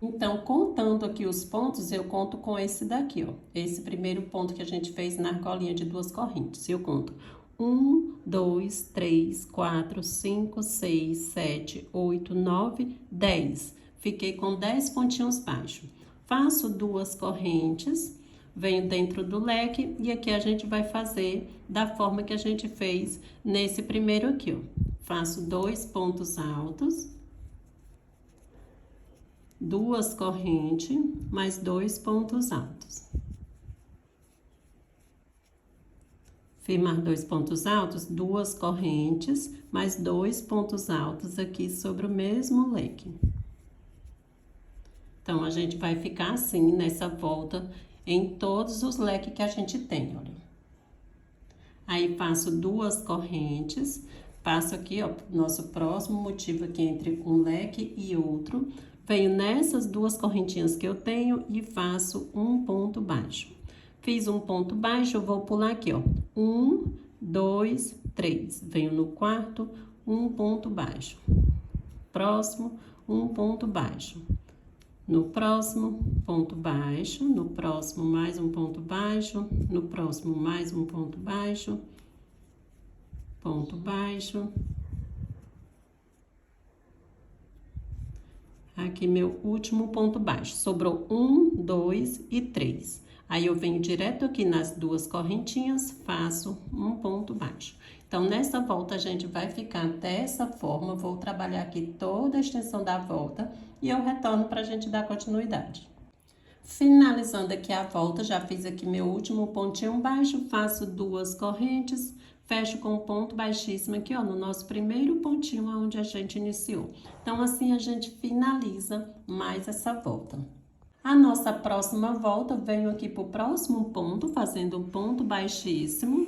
Então, contando aqui os pontos, eu conto com esse daqui, ó. Esse primeiro ponto que a gente fez na argolinha de 2 correntes. Eu conto 1, 2, 3, 4, 5, 6, 7, 8, 9, 10. Fiquei com 10 pontinhos baixos. Faço 2 correntes, venho dentro do leque e aqui a gente vai fazer da forma que a gente fez nesse primeiro aqui, ó. Faço 2 pontos altos. 2 correntes, mais 2 pontos altos. Firmar 2 pontos altos, 2 correntes, mais 2 pontos altos aqui sobre o mesmo leque. Então, a gente vai ficar assim, nessa volta, em todos os leques que a gente tem, olha. Aí, faço 2 correntes, passo aqui, ó, nosso próximo motivo aqui entre um leque e outro. Venho nessas 2 correntinhas que eu tenho e faço um ponto baixo. Fiz um ponto baixo, eu vou pular aqui, ó. 1, 2, 3. Venho no quarto, um ponto baixo. Próximo, um ponto baixo. No próximo, ponto baixo. No próximo, mais um ponto baixo. No próximo, mais um ponto baixo. Ponto baixo. Aqui, meu último ponto baixo. Sobrou 1, 2 e 3. Aí, eu venho direto aqui nas 2 correntinhas, faço um ponto baixo. Então, nessa volta, a gente vai ficar dessa forma. Vou trabalhar aqui toda a extensão da volta e eu retorno pra gente dar continuidade. Finalizando aqui a volta, já fiz aqui meu último pontinho baixo, faço 2 correntes, fecho com um ponto baixíssimo aqui, ó, no nosso primeiro pontinho onde a gente iniciou. Então, assim a gente finaliza mais essa volta. A nossa próxima volta, venho aqui pro próximo ponto, fazendo um ponto baixíssimo.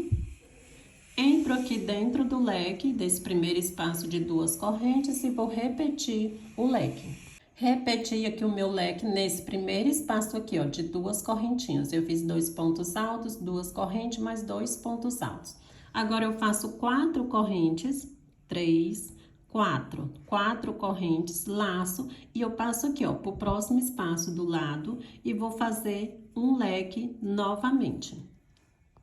Entro aqui dentro do leque, desse primeiro espaço de 2 correntes e vou repetir o leque. Repeti aqui o meu leque nesse primeiro espaço aqui, ó, de 2 correntinhas. Eu fiz 2 pontos altos, 2 correntes, mais 2 pontos altos. Agora, eu faço 4 correntes, 3, 4. 4 correntes, laço, e eu passo aqui, ó, pro próximo espaço do lado e vou fazer um leque novamente.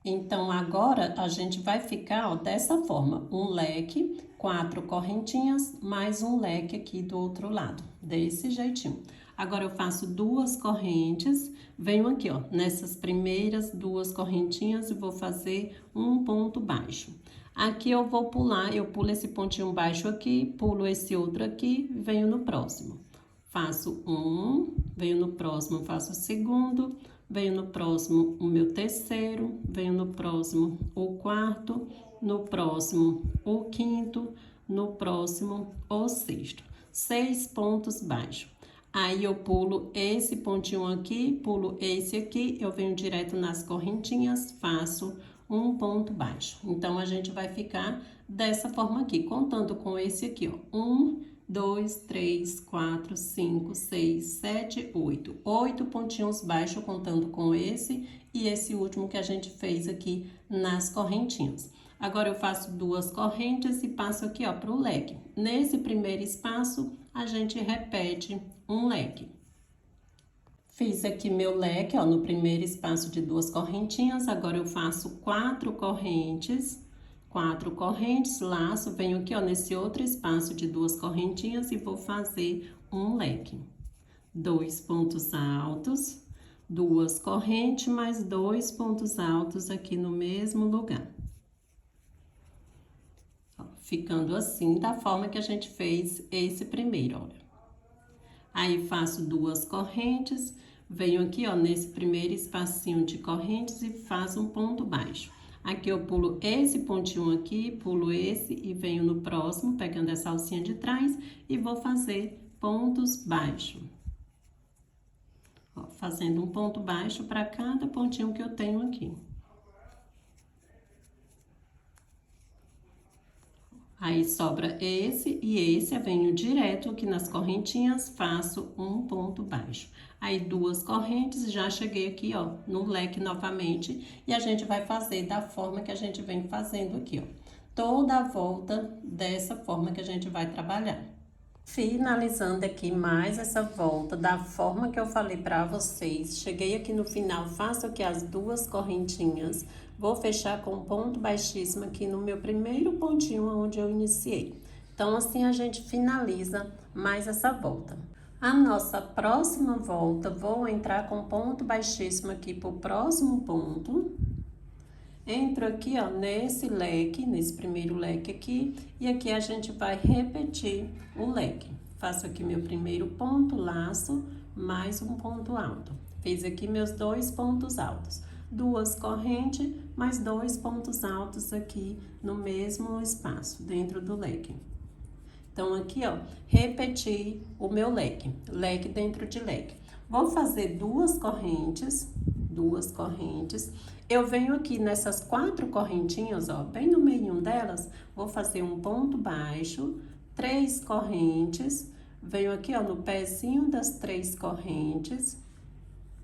Então, agora, a gente vai ficar, ó, dessa forma, um leque, 4 correntinhas, mais um leque aqui do outro lado, desse jeitinho. Agora, eu faço 2 correntes, venho aqui, ó, nessas primeiras 2 correntinhas e vou fazer um ponto baixo. Aqui eu vou pular, eu pulo esse pontinho baixo aqui, pulo esse outro aqui, venho no próximo. Faço um, venho no próximo, faço o segundo, venho no próximo o meu terceiro, venho no próximo o quarto, no próximo o quinto, no próximo o sexto. 6 pontos baixos. Aí, eu pulo esse pontinho aqui, pulo esse aqui, eu venho direto nas correntinhas, faço um ponto baixo. Então, a gente vai ficar dessa forma aqui, contando com esse aqui, ó. 1, 2, 3, 4, 5, 6, 7, 8. 8 pontinhos baixos, contando com esse e esse último que a gente fez aqui nas correntinhas. Agora, eu faço 2 correntes e passo aqui, ó, pro leque. Nesse primeiro espaço, a gente repete um leque. Fiz aqui meu leque, ó, no primeiro espaço de 2 correntinhas. Agora, eu faço 4 correntes. 4 correntes, laço, venho aqui, ó, nesse outro espaço de 2 correntinhas e vou fazer um leque. 2 pontos altos, 2 correntes, mais 2 pontos altos aqui no mesmo lugar. Ó, ficando assim, da forma que a gente fez esse primeiro, olha. Aí, faço 2 correntes, venho aqui, ó, nesse primeiro espacinho de correntes e faço um ponto baixo. Aqui, eu pulo esse pontinho aqui, pulo esse e venho no próximo, pegando essa alcinha de trás e vou fazer pontos baixos. Ó, fazendo um ponto baixo para cada pontinho que eu tenho aqui. Aí, sobra esse e esse, eu venho direto aqui nas correntinhas, faço um ponto baixo. Aí, 2 correntes, já cheguei aqui, ó, no leque novamente, e a gente vai fazer da forma que a gente vem fazendo aqui, ó. toda a volta dessa forma que a gente vai trabalhar. Finalizando aqui mais essa volta da forma que eu falei para vocês, cheguei aqui no final, faço aqui as duas correntinhas, vou fechar com ponto baixíssimo aqui no meu primeiro pontinho onde eu iniciei. Então, assim a gente finaliza mais essa volta. A nossa próxima volta, vou entrar com ponto baixíssimo aqui pro próximo ponto. Entro aqui, ó, nesse leque, nesse primeiro leque aqui, e aqui a gente vai repetir o leque. Faço aqui meu primeiro ponto, laço, mais um ponto alto. Fiz aqui meus 2 pontos altos. 2 correntes, mais 2 pontos altos aqui no mesmo espaço, dentro do leque. Então, aqui, ó, repeti o meu leque, leque dentro de leque. Vou fazer 2 correntes, eu venho aqui nessas 4 correntinhas, ó, bem no meio delas, vou fazer um ponto baixo, 3 correntes, venho aqui, ó, no pezinho das 3 correntes,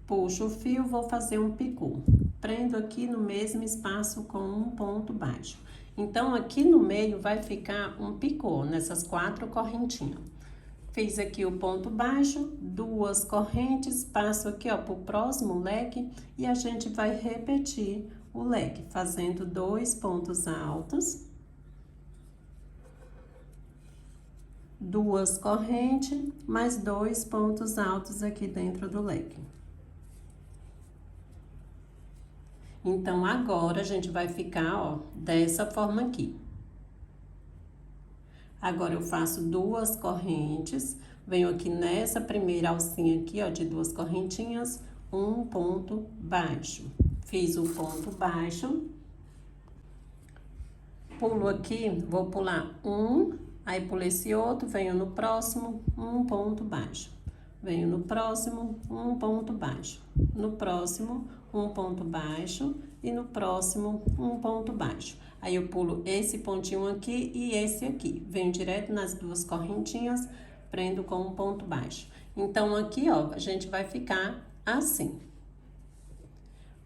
puxo o fio, vou fazer um picô. Prendo aqui no mesmo espaço com um ponto baixo. Então, aqui no meio vai ficar um picô nessas 4 correntinhas. Fiz aqui o ponto baixo, 2 correntes, passo aqui, ó, pro próximo leque e a gente vai repetir o leque, fazendo 2 pontos altos, 2 correntes, mais 2 pontos altos aqui dentro do leque. Então, agora a gente vai ficar, ó, dessa forma aqui. Agora, eu faço 2 correntes, venho aqui nessa primeira alcinha aqui, ó, de 2 correntinhas, um ponto baixo. Fiz o ponto baixo, pulo aqui, vou pular um, aí pulo esse outro, venho no próximo, um ponto baixo. Venho no próximo, um ponto baixo. No próximo, um ponto baixo e no próximo, um ponto baixo. Aí, eu pulo esse pontinho aqui e esse aqui. Venho direto nas 2 correntinhas, prendo com um ponto baixo. Então, aqui, ó, a gente vai ficar assim.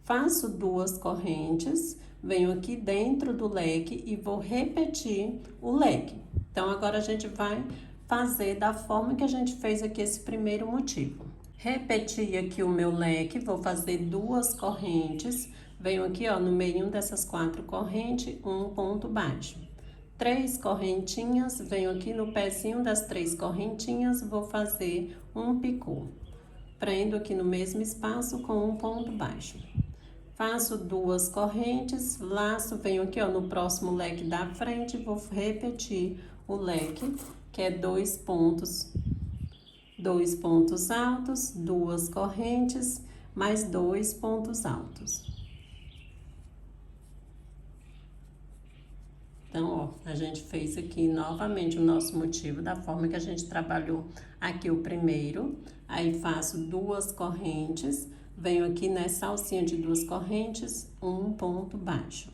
Faço 2 correntes, venho aqui dentro do leque e vou repetir o leque. Então, agora a gente vai fazer da forma que a gente fez aqui esse primeiro motivo. Repeti aqui o meu leque, vou fazer 2 correntes, venho aqui, ó, no meio dessas 4 correntes, um ponto baixo. 3 correntinhas, venho aqui no pezinho das 3 correntinhas, vou fazer um picô. Prendo aqui no mesmo espaço com um ponto baixo. Faço 2 correntes, laço, venho aqui, ó, no próximo leque da frente, vou repetir o leque, que é 2 pontos altos, 2 correntes, mais 2 pontos altos. Então, ó, a gente fez aqui novamente o nosso motivo da forma que a gente trabalhou aqui o primeiro. Aí, faço 2 correntes, venho aqui nessa alcinha de 2 correntes, um ponto baixo.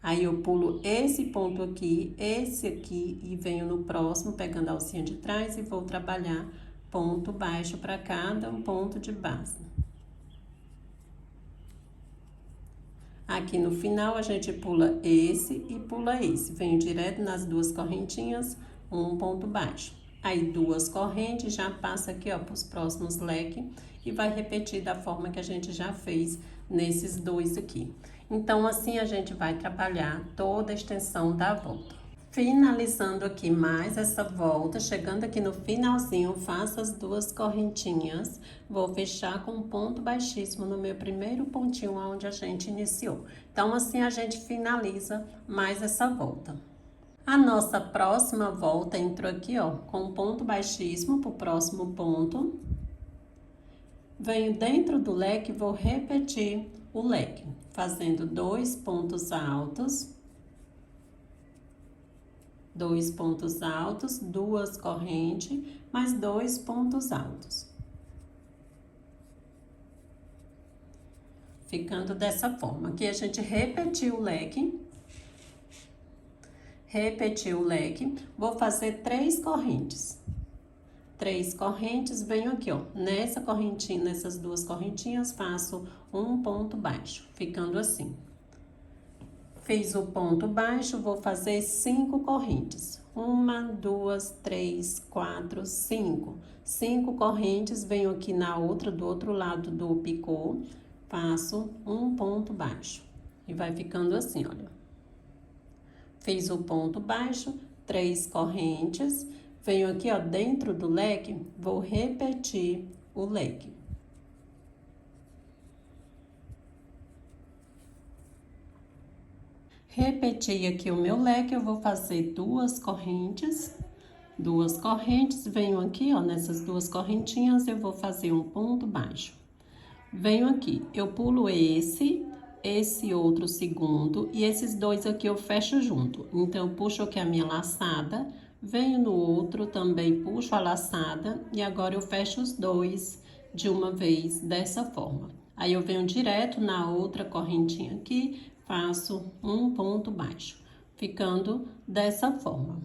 Aí, eu pulo esse ponto aqui, esse aqui, e venho no próximo, pegando a alcinha de trás e vou trabalhar ponto baixo para cada um ponto de base. Aqui no final, a gente pula esse e pula esse. Venho direto nas 2 correntinhas, um ponto baixo. Aí, 2 correntes, já passa aqui, ó, pros próximos leques e vai repetir da forma que a gente já fez nesses 2 aqui. Então, assim, a gente vai trabalhar toda a extensão da volta. Finalizando aqui mais essa volta, chegando aqui no finalzinho, faço as 2 correntinhas, vou fechar com um ponto baixíssimo no meu primeiro pontinho onde a gente iniciou. Então, assim, a gente finaliza mais essa volta. A nossa próxima volta entrou aqui, ó, com um ponto baixíssimo pro próximo ponto. Venho dentro do leque e vou repetir o leque, fazendo 2 pontos altos, 2 pontos altos, 2 correntes, mais 2 pontos altos. Ficando dessa forma. Aqui a gente repetiu o leque. Vou fazer 3 correntes. 3 correntes, venho aqui, ó, nessa correntinha, nessas 2 correntinhas, faço um ponto baixo, ficando assim. Fiz o ponto baixo, vou fazer 5 correntes. 1, 2, 3, 4, 5. 5 correntes, venho aqui na outra, do outro lado do picô, faço um ponto baixo. E vai ficando assim, olha. Fiz o ponto baixo, 3 correntes, venho aqui, ó, dentro do leque, vou repetir o leque. Repeti aqui o meu leque, eu vou fazer 2 correntes, venho aqui, ó, nessas 2 correntinhas, eu vou fazer um ponto baixo. Venho aqui, eu pulo esse outro segundo, e esses 2 aqui eu fecho junto. Então, eu puxo aqui a minha laçada, venho no outro, também puxo a laçada, e agora eu fecho os 2 de uma vez, dessa forma. Aí, eu venho direto na outra correntinha aqui, faço um ponto baixo, ficando dessa forma.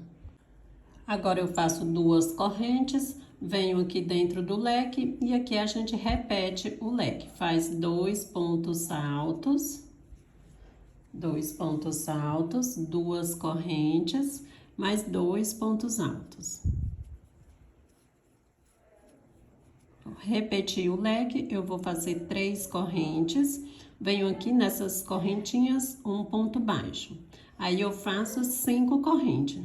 Agora, eu faço 2 correntes, venho aqui dentro do leque e aqui a gente repete o leque. Faz 2 pontos altos, 2 correntes, mais 2 pontos altos. Repeti o leque, eu vou fazer 3 correntes, venho aqui nessas correntinhas, um ponto baixo. Aí, eu faço 5 correntes.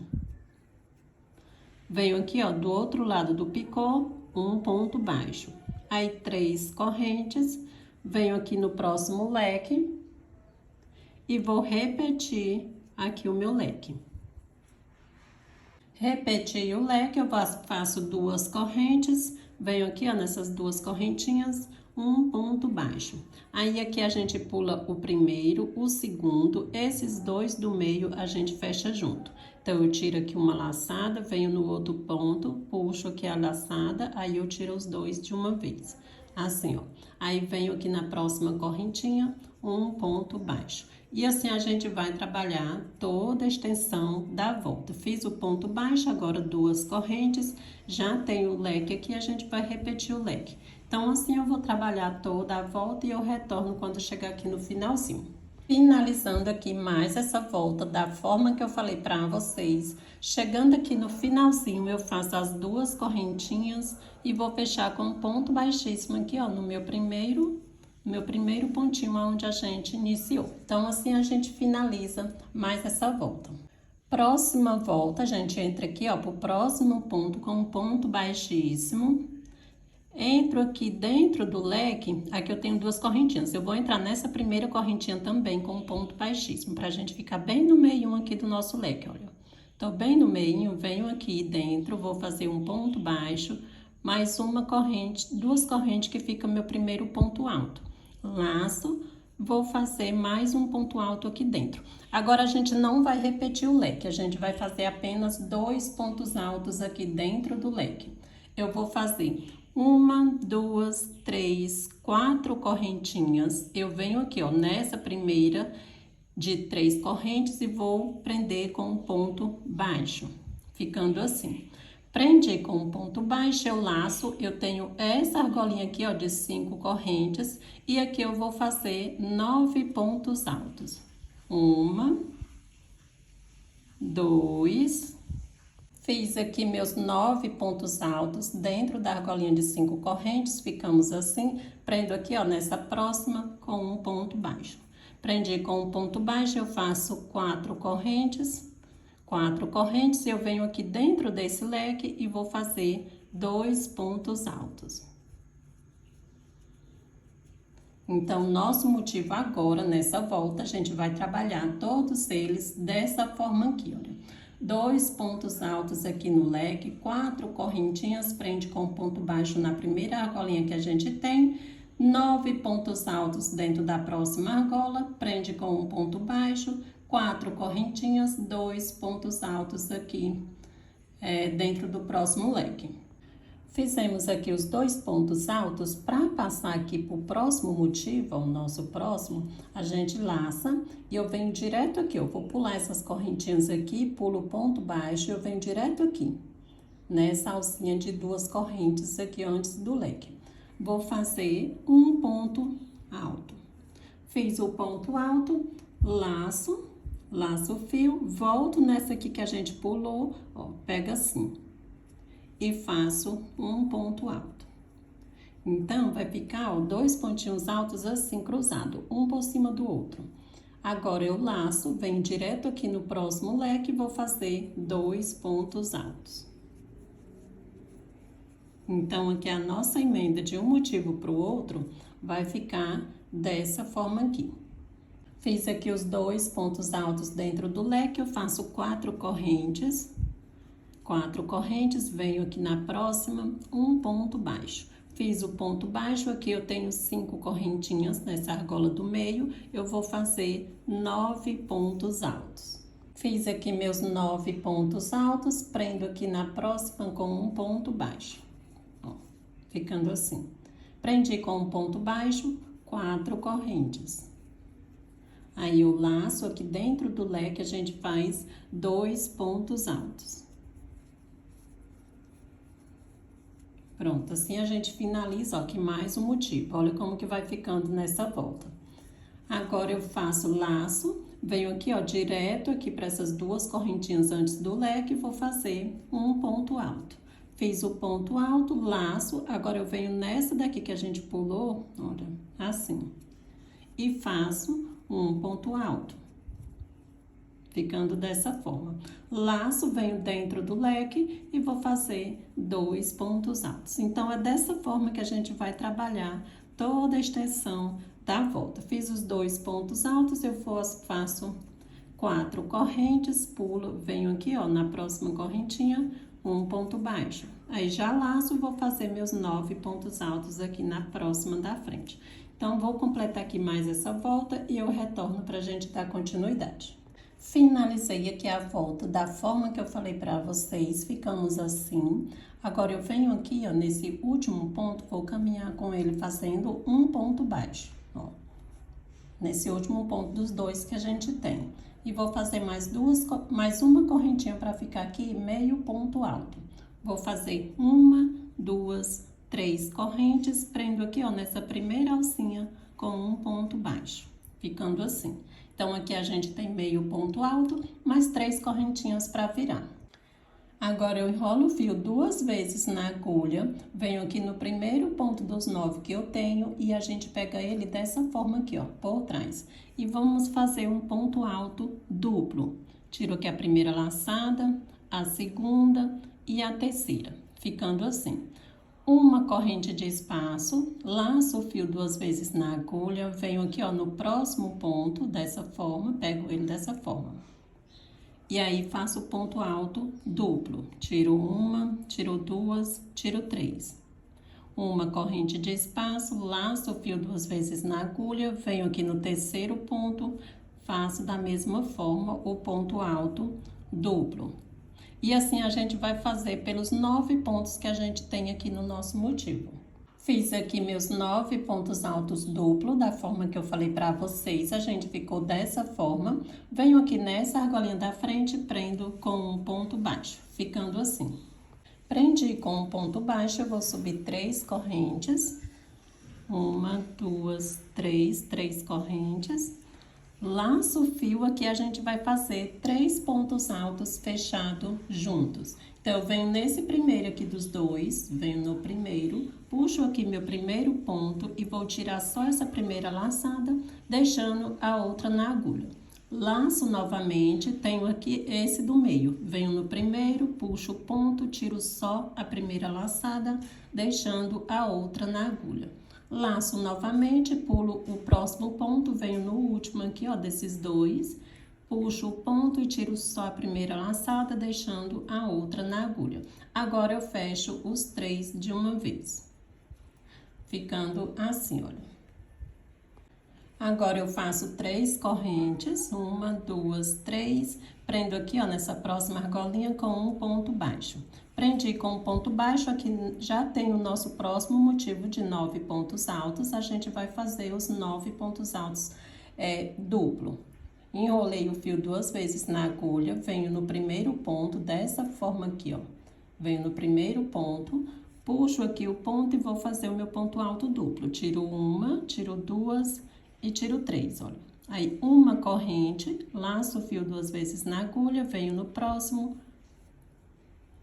Venho aqui, ó, do outro lado do picô, um ponto baixo. Aí, 3 correntes, venho aqui no próximo leque e vou repetir aqui o meu leque. Repeti o leque, eu faço 2 correntes, venho aqui, ó, nessas 2 correntinhas, um ponto baixo. Aí, aqui a gente pula o primeiro, o segundo, esses 2 do meio a gente fecha junto. Então, eu tiro aqui uma laçada, venho no outro ponto, puxo aqui a laçada, aí eu tiro os 2 de uma vez. Assim, ó. Aí, venho aqui na próxima correntinha, um ponto baixo. E assim a gente vai trabalhar toda a extensão da volta. Fiz o ponto baixo, agora 2 correntes, já tenho o leque aqui, a gente vai repetir o leque. Então, assim eu vou trabalhar toda a volta e eu retorno quando chegar aqui no finalzinho. Finalizando aqui mais essa volta da forma que eu falei pra vocês. Chegando aqui no finalzinho, eu faço as 2 correntinhas e vou fechar com um ponto baixíssimo aqui, ó, no meu primeiro pontinho onde a gente iniciou. Então, assim a gente finaliza mais essa volta. Próxima volta, a gente entra aqui, ó, pro próximo ponto com um ponto baixíssimo. Entro aqui dentro do leque, aqui eu tenho 2 correntinhas. Eu vou entrar nessa primeira correntinha também com um ponto baixíssimo, pra gente ficar bem no meio aqui do nosso leque, olha. Tô bem no meio, venho aqui dentro, vou fazer um ponto baixo, mais uma corrente, 2 correntes que fica meu primeiro ponto alto. Laço, vou fazer mais um ponto alto aqui dentro. Agora, a gente não vai repetir o leque, a gente vai fazer apenas 2 pontos altos aqui dentro do leque. Eu vou fazer 1, 2, 3, 4 correntinhas. Eu venho aqui, ó, nessa primeira de 3 correntes e vou prender com um ponto baixo, ficando assim. Prendi com um ponto baixo, eu laço, eu tenho essa argolinha aqui, ó, de 5 correntes, e aqui eu vou fazer 9 pontos altos. 1, 2, fiz aqui meus 9 pontos altos dentro da argolinha de 5 correntes, ficamos assim, prendo aqui, ó, nessa próxima com um ponto baixo. Prendi com um ponto baixo, eu faço 4 correntes, eu venho aqui dentro desse leque e vou fazer 2 pontos altos. Então, nosso motivo agora, nessa volta, a gente vai trabalhar todos eles dessa forma aqui, olha. 2 pontos altos aqui no leque, 4 correntinhas, prende com ponto baixo na primeira argolinha que a gente tem, 9 pontos altos dentro da próxima argola, prende com um ponto baixo, 4 correntinhas, 2 pontos altos aqui dentro do próximo leque. Fizemos aqui os 2 pontos altos. Para passar aqui para o próximo motivo, o nosso próximo, a gente laça e eu venho direto aqui. Eu vou pular essas correntinhas aqui, pulo o ponto baixo e eu venho direto aqui, nessa alcinha de 2 correntes aqui antes do leque. Vou fazer um ponto alto. Fiz o ponto alto, laço, laço o fio, volto nessa aqui que a gente pulou, ó, pega assim e faço um ponto alto. Então, vai ficar, ó, 2 pontinhos altos assim, cruzado, um por cima do outro. Agora, eu laço, venho direto aqui no próximo leque e vou fazer 2 pontos altos. Então, aqui a nossa emenda de um motivo para o outro vai ficar dessa forma aqui. Fiz aqui os 2 pontos altos dentro do leque, eu faço 4 correntes. 4 correntes, venho aqui na próxima, um ponto baixo. Fiz o ponto baixo, aqui eu tenho 5 correntinhas nessa argola do meio, eu vou fazer 9 pontos altos. Fiz aqui meus 9 pontos altos, prendo aqui na próxima com um ponto baixo, ó, ficando assim. Prendi com um ponto baixo, 4 correntes. Aí eu laço aqui dentro do leque, a gente faz 2 pontos altos. Pronto, assim a gente finaliza, ó, aqui mais um motivo. Olha como que vai ficando nessa volta. Agora, eu faço laço, venho aqui, ó, direto aqui para essas 2 correntinhas antes do leque e vou fazer um ponto alto. Fiz o ponto alto, laço, agora eu venho nessa daqui que a gente pulou, olha, assim. E faço um ponto alto, ficando dessa forma. Laço, venho dentro do leque e vou fazer 2 pontos altos. Então, é dessa forma que a gente vai trabalhar toda a extensão da volta. Fiz os 2 pontos altos, eu faço 4 correntes, pulo, venho aqui, ó, na próxima correntinha, um ponto baixo. Aí, já laço, vou fazer meus 9 pontos altos aqui na próxima da frente. Então, vou completar aqui mais essa volta e eu retorno pra gente dar continuidade. Finalizei aqui a volta da forma que eu falei pra vocês, ficamos assim. Agora, eu venho aqui, ó, nesse último ponto, vou caminhar com ele fazendo um ponto baixo, ó. Nesse último ponto dos 2 que a gente tem. E vou fazer mais uma correntinha pra ficar aqui meio ponto alto. Vou fazer 1, 2, 3 correntes, prendo aqui, ó, nessa primeira alcinha com um ponto baixo, ficando assim. Então, aqui a gente tem meio ponto alto, mais 3 correntinhas para virar. Agora, eu enrolo o fio 2 vezes na agulha, venho aqui no primeiro ponto dos 9 que eu tenho e a gente pega ele dessa forma aqui, ó, por trás. E vamos fazer um ponto alto duplo. Tiro aqui a primeira laçada, a segunda e a terceira, ficando assim. Uma corrente de espaço, laço o fio 2 vezes na agulha, venho aqui, ó, no próximo ponto, dessa forma, pego ele dessa forma. E aí, faço ponto alto duplo. Tiro 1, tiro 2, tiro 3. Uma corrente de espaço, laço o fio 2 vezes na agulha, venho aqui no terceiro ponto, faço da mesma forma o ponto alto duplo. E assim a gente vai fazer pelos 9 pontos que a gente tem aqui no nosso motivo. Fiz aqui meus 9 pontos altos duplo, da forma que eu falei pra vocês, a gente ficou dessa forma. Venho aqui nessa argolinha da frente, prendo com um ponto baixo, ficando assim. Prendi com um ponto baixo, eu vou subir 3 correntes. 1, 2, 3 correntes. Laço o fio, aqui a gente vai fazer 3 pontos altos fechados juntos. Então, eu venho nesse primeiro aqui dos 2, venho no primeiro, puxo aqui meu primeiro ponto e vou tirar só essa primeira laçada, deixando a outra na agulha. Laço novamente, tenho aqui esse do meio, venho no primeiro, puxo o ponto, tiro só a primeira laçada, deixando a outra na agulha. Laço novamente, pulo o próximo ponto, venho no último aqui, ó, desses 2, puxo o ponto e tiro só a primeira laçada, deixando a outra na agulha. Agora, eu fecho os 3 de uma vez, ficando assim, olha. Agora, eu faço 3 correntes, 1, 2, 3, prendo aqui, ó, nessa próxima argolinha com um ponto baixo. Prendi com um ponto baixo, aqui já tem o nosso próximo motivo de 9 pontos altos, a gente vai fazer os 9 pontos altos duplo. Enrolei o fio 2 vezes na agulha, venho no primeiro ponto, dessa forma aqui, ó. Venho no primeiro ponto, puxo aqui o ponto e vou fazer o meu ponto alto duplo. Tiro 1, tiro 2 e tiro 3, olha. Aí, uma corrente, laço o fio 2 vezes na agulha, venho no próximo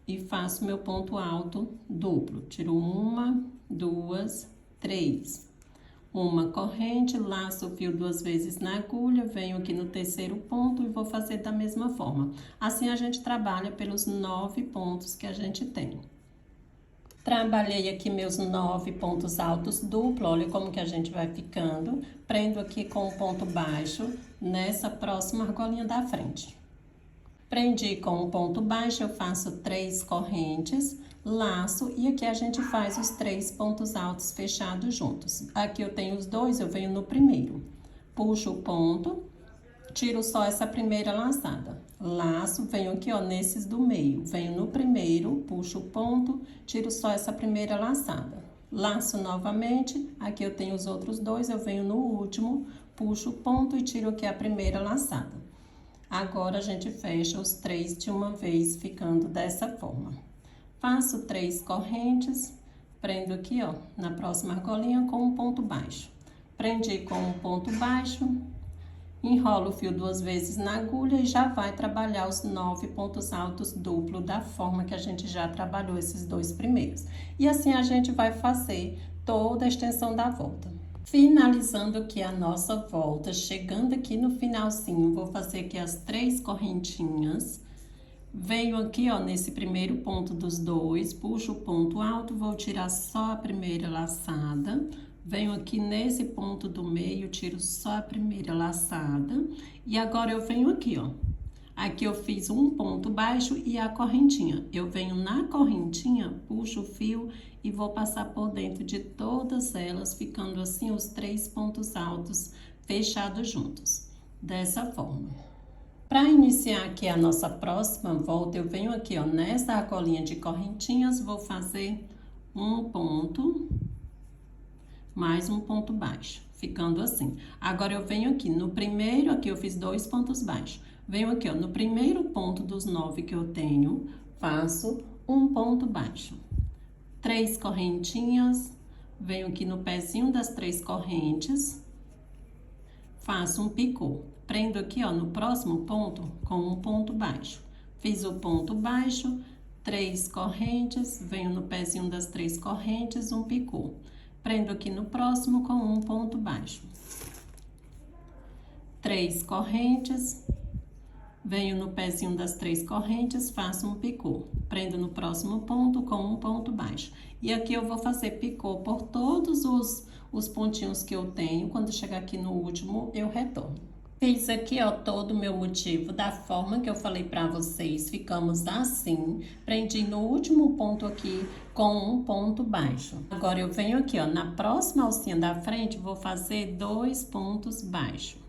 e faço meu ponto alto duplo. Tiro uma, duas, três. Uma corrente, laço o fio 2 vezes na agulha, venho aqui no terceiro ponto e vou fazer da mesma forma. Assim, a gente trabalha pelos 9 pontos que a gente tem. Trabalhei aqui meus 9 pontos altos duplo, olha como que a gente vai ficando. Prendo aqui com o ponto baixo nessa próxima argolinha da frente. Prendi com o ponto baixo, eu faço 3 correntes, laço e aqui a gente faz os 3 pontos altos fechados juntos. Aqui eu tenho os dois, eu venho no primeiro. Puxo o ponto, tiro só essa primeira laçada. Laço, venho aqui, ó, nesses do meio. Venho no primeiro, puxo o ponto, tiro só essa primeira laçada. Laço novamente, aqui eu tenho os outros dois, eu venho no último, puxo o ponto e tiro aqui a primeira laçada. Agora, a gente fecha os 3 de uma vez, ficando dessa forma. Faço 3 correntes, prendo aqui, ó, na próxima argolinha com um ponto baixo. Prendi com um ponto baixo, enrolo o fio 2 vezes na agulha e já vai trabalhar os 9 pontos altos duplo da forma que a gente já trabalhou esses 2 primeiros. E assim a gente vai fazer toda a extensão da volta. Finalizando aqui a nossa volta, chegando aqui no finalzinho, vou fazer aqui as 3 correntinhas. Venho aqui, ó, nesse primeiro ponto dos dois, puxo o ponto alto, vou tirar só a primeira laçada. Venho aqui nesse ponto do meio, tiro só a primeira laçada. E agora eu venho aqui, ó. Aqui eu fiz um ponto baixo e a correntinha. Eu venho na correntinha, puxo o fio e vou passar por dentro de todas elas, ficando assim os 3 pontos altos fechados juntos. Dessa forma. Para iniciar aqui a nossa próxima volta, eu venho aqui, ó, nessa argolinha de correntinhas, vou fazer um ponto, mais um ponto baixo, ficando assim. Agora, eu venho aqui no primeiro, aqui eu fiz 2 pontos baixos. Venho aqui, ó, no primeiro ponto dos 9 que eu tenho, faço um ponto baixo. 3 correntinhas, venho aqui no pezinho das 3 correntes, faço um picô. Prendo aqui, ó, no próximo ponto com um ponto baixo. Fiz o ponto baixo, 3 correntes, venho no pezinho das 3 correntes, um picô. Prendo aqui no próximo com um ponto baixo. 3 correntes, venho no pezinho das 3 correntes, faço um picô. Prendo no próximo ponto com um ponto baixo. E aqui eu vou fazer picô por todos os pontinhos que eu tenho. Quando chegar aqui no último, eu retorno. Fiz aqui, ó, todo o meu motivo da forma que eu falei pra vocês. Ficamos assim. Prendi no último ponto aqui com um ponto baixo. Agora, eu venho aqui, ó, na próxima alcinha da frente, vou fazer 2 pontos baixos.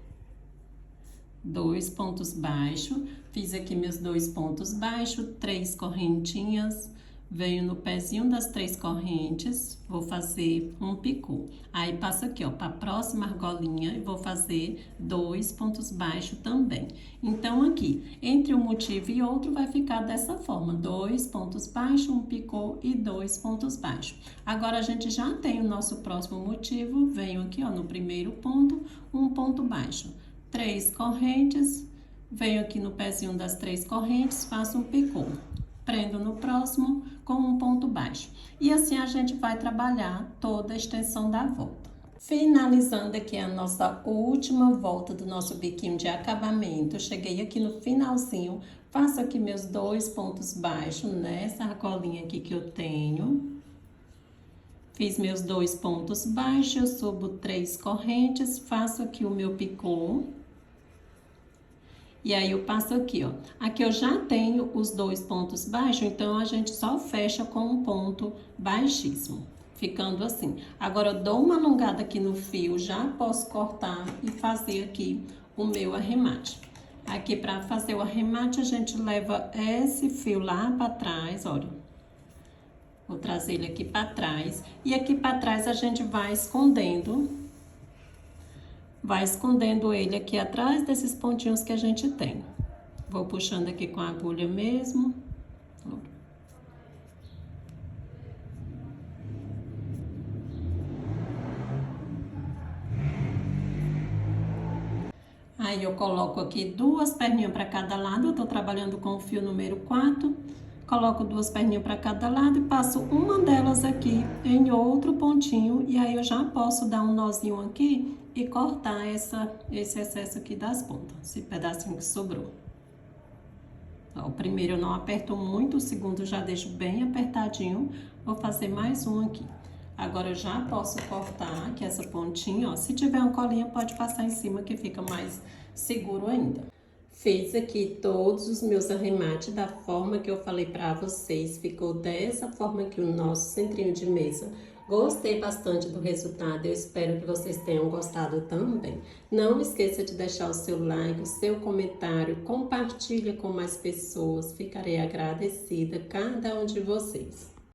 2 pontos baixos. Fiz aqui meus 2 pontos baixos, 3 correntinhas. Venho no pezinho das 3 correntes, vou fazer um picô. Aí, passo aqui, ó, para a próxima argolinha e vou fazer 2 pontos baixos também. Então, aqui, entre um motivo e outro, vai ficar dessa forma: 2 pontos baixos, um picô e 2 pontos baixos. Agora, a gente já tem o nosso próximo motivo. Venho aqui, ó, no primeiro ponto, um ponto baixo. 3 correntes, venho aqui no pezinho das 3 correntes, faço um picô. Prendo no próximo com um ponto baixo. E assim a gente vai trabalhar toda a extensão da volta. Finalizando aqui a nossa última volta do nosso biquinho de acabamento, cheguei aqui no finalzinho, faço aqui meus 2 pontos baixos nessa argolinha aqui que eu tenho. Fiz meus 2 pontos baixos, eu subo 3 correntes, faço aqui o meu picô. E aí, eu passo aqui, ó. Aqui eu já tenho os 2 pontos baixos, então a gente só fecha com um ponto baixíssimo, ficando assim. Agora, eu dou uma alongada aqui no fio, já posso cortar e fazer aqui o meu arremate. Aqui, para fazer o arremate, a gente leva esse fio lá para trás, olha. Vou trazer ele aqui para trás. E aqui para trás a gente vai escondendo. Vai escondendo ele aqui atrás desses pontinhos que a gente tem. Vou puxando aqui com a agulha mesmo. Aí eu coloco aqui 2 perninhas para cada lado, eu tô trabalhando com o fio número 4. Coloco 2 perninhas para cada lado e passo uma delas aqui em outro pontinho. E aí eu já posso dar um nozinho aqui e cortar esse excesso aqui das pontas, esse pedacinho que sobrou. Ó, o primeiro eu não aperto muito, o segundo eu já deixo bem apertadinho. Vou fazer mais um aqui. Agora eu já posso cortar aqui essa pontinha, ó. Se tiver uma colinha, pode passar em cima que fica mais seguro ainda. Fiz aqui todos os meus arremates da forma que eu falei pra vocês. Ficou dessa forma aqui o nosso centrinho de mesa. Gostei bastante do resultado, eu espero que vocês tenham gostado também. Não esqueça de deixar o seu like, o seu comentário, compartilha com mais pessoas. Ficarei agradecida a cada um de vocês.